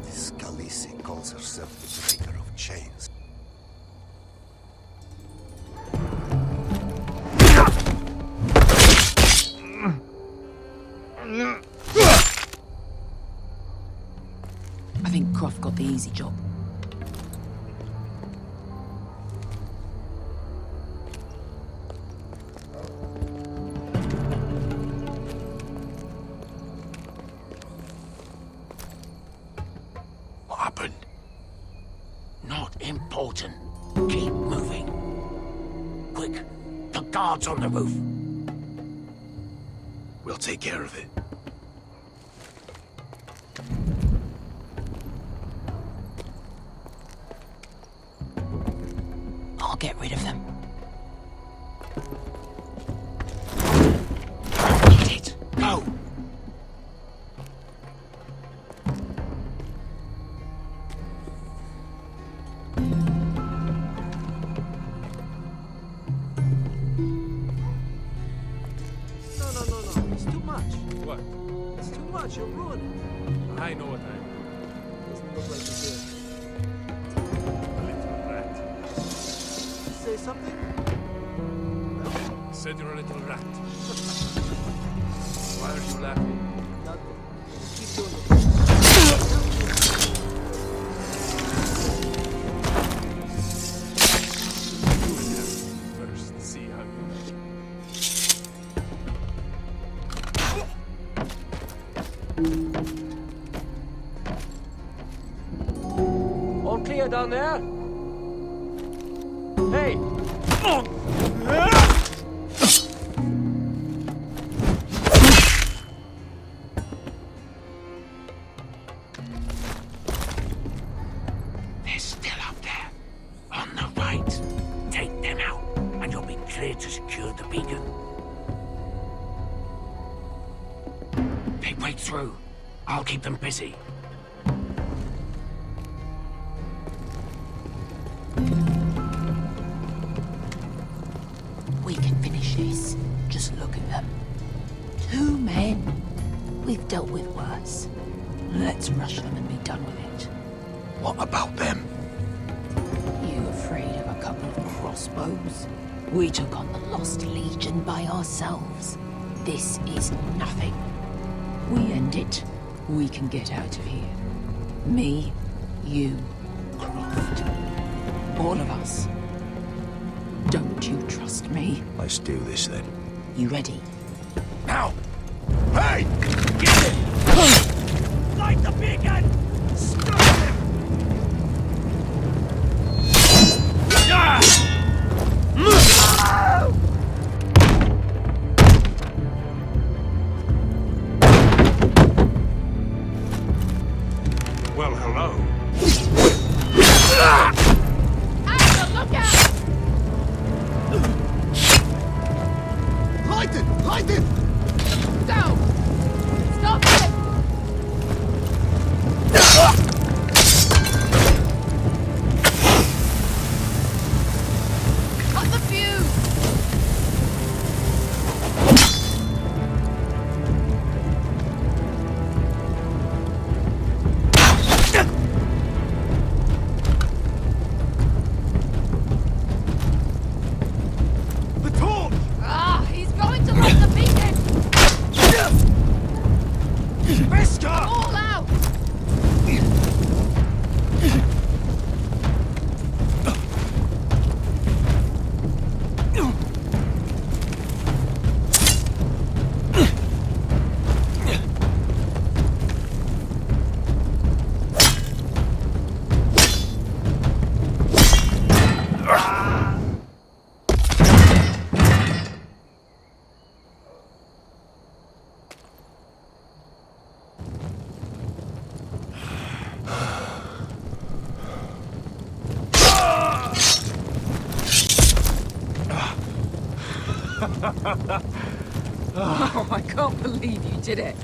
S19: This Khaleesi calls herself the breaker of chains.
S14: I think Croft got the easy job.
S3: What happened? Not important. Keep moving. Quick, the guards on the roof.
S22: We'll take care of it.
S14: I'll get rid of them.
S3: Get it. Go.
S5: No. It's too much.
S13: What?
S5: It's too much. You're ruining it.
S13: I know what I am.
S5: Doesn't look like you
S13: A little rat.
S5: did. Say something?
S13: Said you're a little rat. Why are you laughing?
S5: Nothing. Keep doing it.
S13: First, see how you
S7: All clear down there? Hey!
S3: They're still up there. On the right. Take them out, and you'll be clear to secure the beacon. They break through. I'll keep them busy.
S14: We can finish this. Just look at them. 2 men. We've dealt with worse. Let's rush them and be done with it.
S22: What about them?
S14: You afraid of a couple of crossbows? We took on the Lost Legion by ourselves. This is nothing. We end it. We can get out of here. Me, you, Croft. All of us. Don't you trust me?
S22: Let's do this then.
S14: You ready?
S3: Now! Hey! Get it! Light the beacon! Stop him! Well, hello.
S10: Alpha, look out!
S16: Light it! Light it!
S10: Don't! Stop it!
S14: Oh, I can't believe you did it.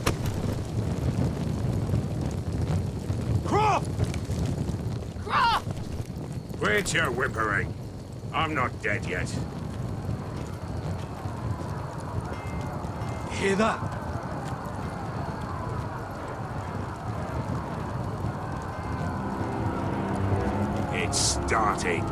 S15: Croft!
S14: Croft!
S15: Quit your whimpering. I'm not dead yet.
S9: Hear that?
S15: It's starting.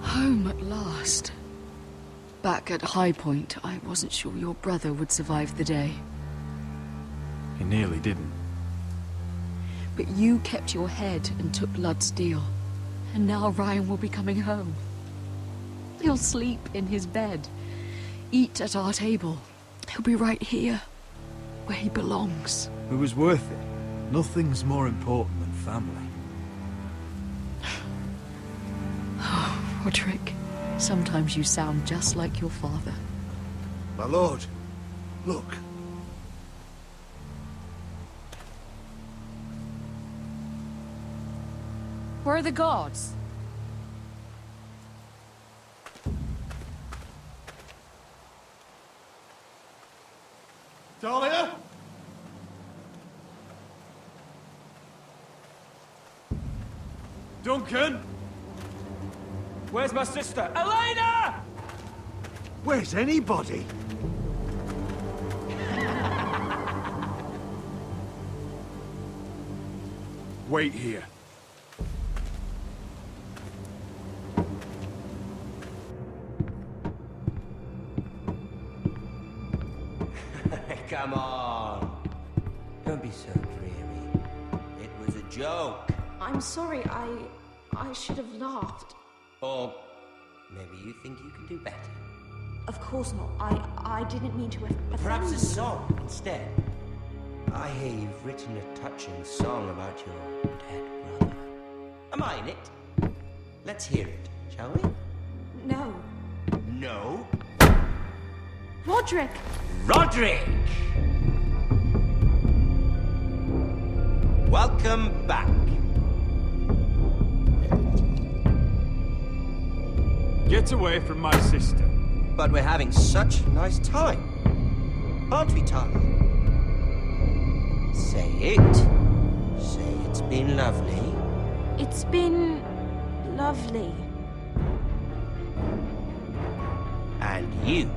S2: Home at last. Back at High Point, I wasn't sure your brother would survive the day.
S22: He nearly didn't.
S2: But you kept your head and took Ludd's deal. And now Ryan will be coming home. He'll sleep in his bed, eat at our table. He'll be right here, where he belongs.
S22: It was worth it. Nothing's more important than family.
S2: Roderick, sometimes you sound just like your father.
S16: My lord, look.
S2: Where are the guards?
S16: Dahlia?
S22: Duncan!
S5: Where's my sister? Elena!
S16: Where's anybody?
S22: Wait here.
S12: Come on. Don't be so dreary. It was a joke.
S1: I'm sorry, I should have laughed.
S12: Or maybe you think you can do better.
S1: Of course not. I didn't mean to offend
S12: Perhaps a
S1: you.
S12: song instead. I hear you've written a touching song about your dead brother. Am I in it? Let's hear it, shall we?
S1: No.
S12: No?
S1: Roderick!
S12: Roderick! Welcome back.
S22: Get away from my sister.
S12: But we're having such a nice time. Aren't we, Talia? Say it. Say it's been lovely.
S1: It's been lovely.
S12: And you.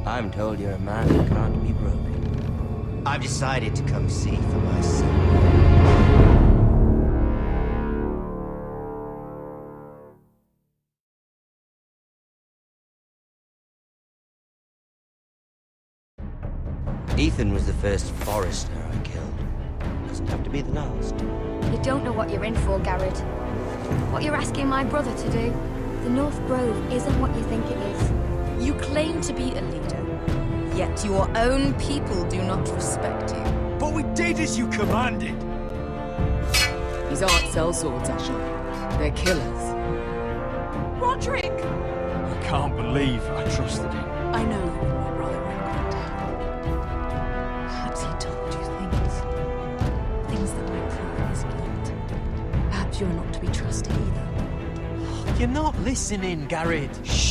S12: I'm told you're a man who can't be broken. I've decided to come see for myself. Ethan was the first Forester I killed. Doesn't have to be the last.
S8: You don't know what you're in for, Garrett. What you're asking my brother to do. The North Grove isn't what you think it is.
S10: You claim to be a leader, yet your own people do not respect you.
S22: But we did as you commanded.
S14: These aren't sellswords, Ashley. They're killers.
S1: Roderick!
S22: I can't believe I trusted him.
S2: I know you and my brother were in contact. Perhaps he told you things that might prove his guilt. Perhaps you're not to be trusted either.
S5: You're not listening, Garrett.
S12: Shh!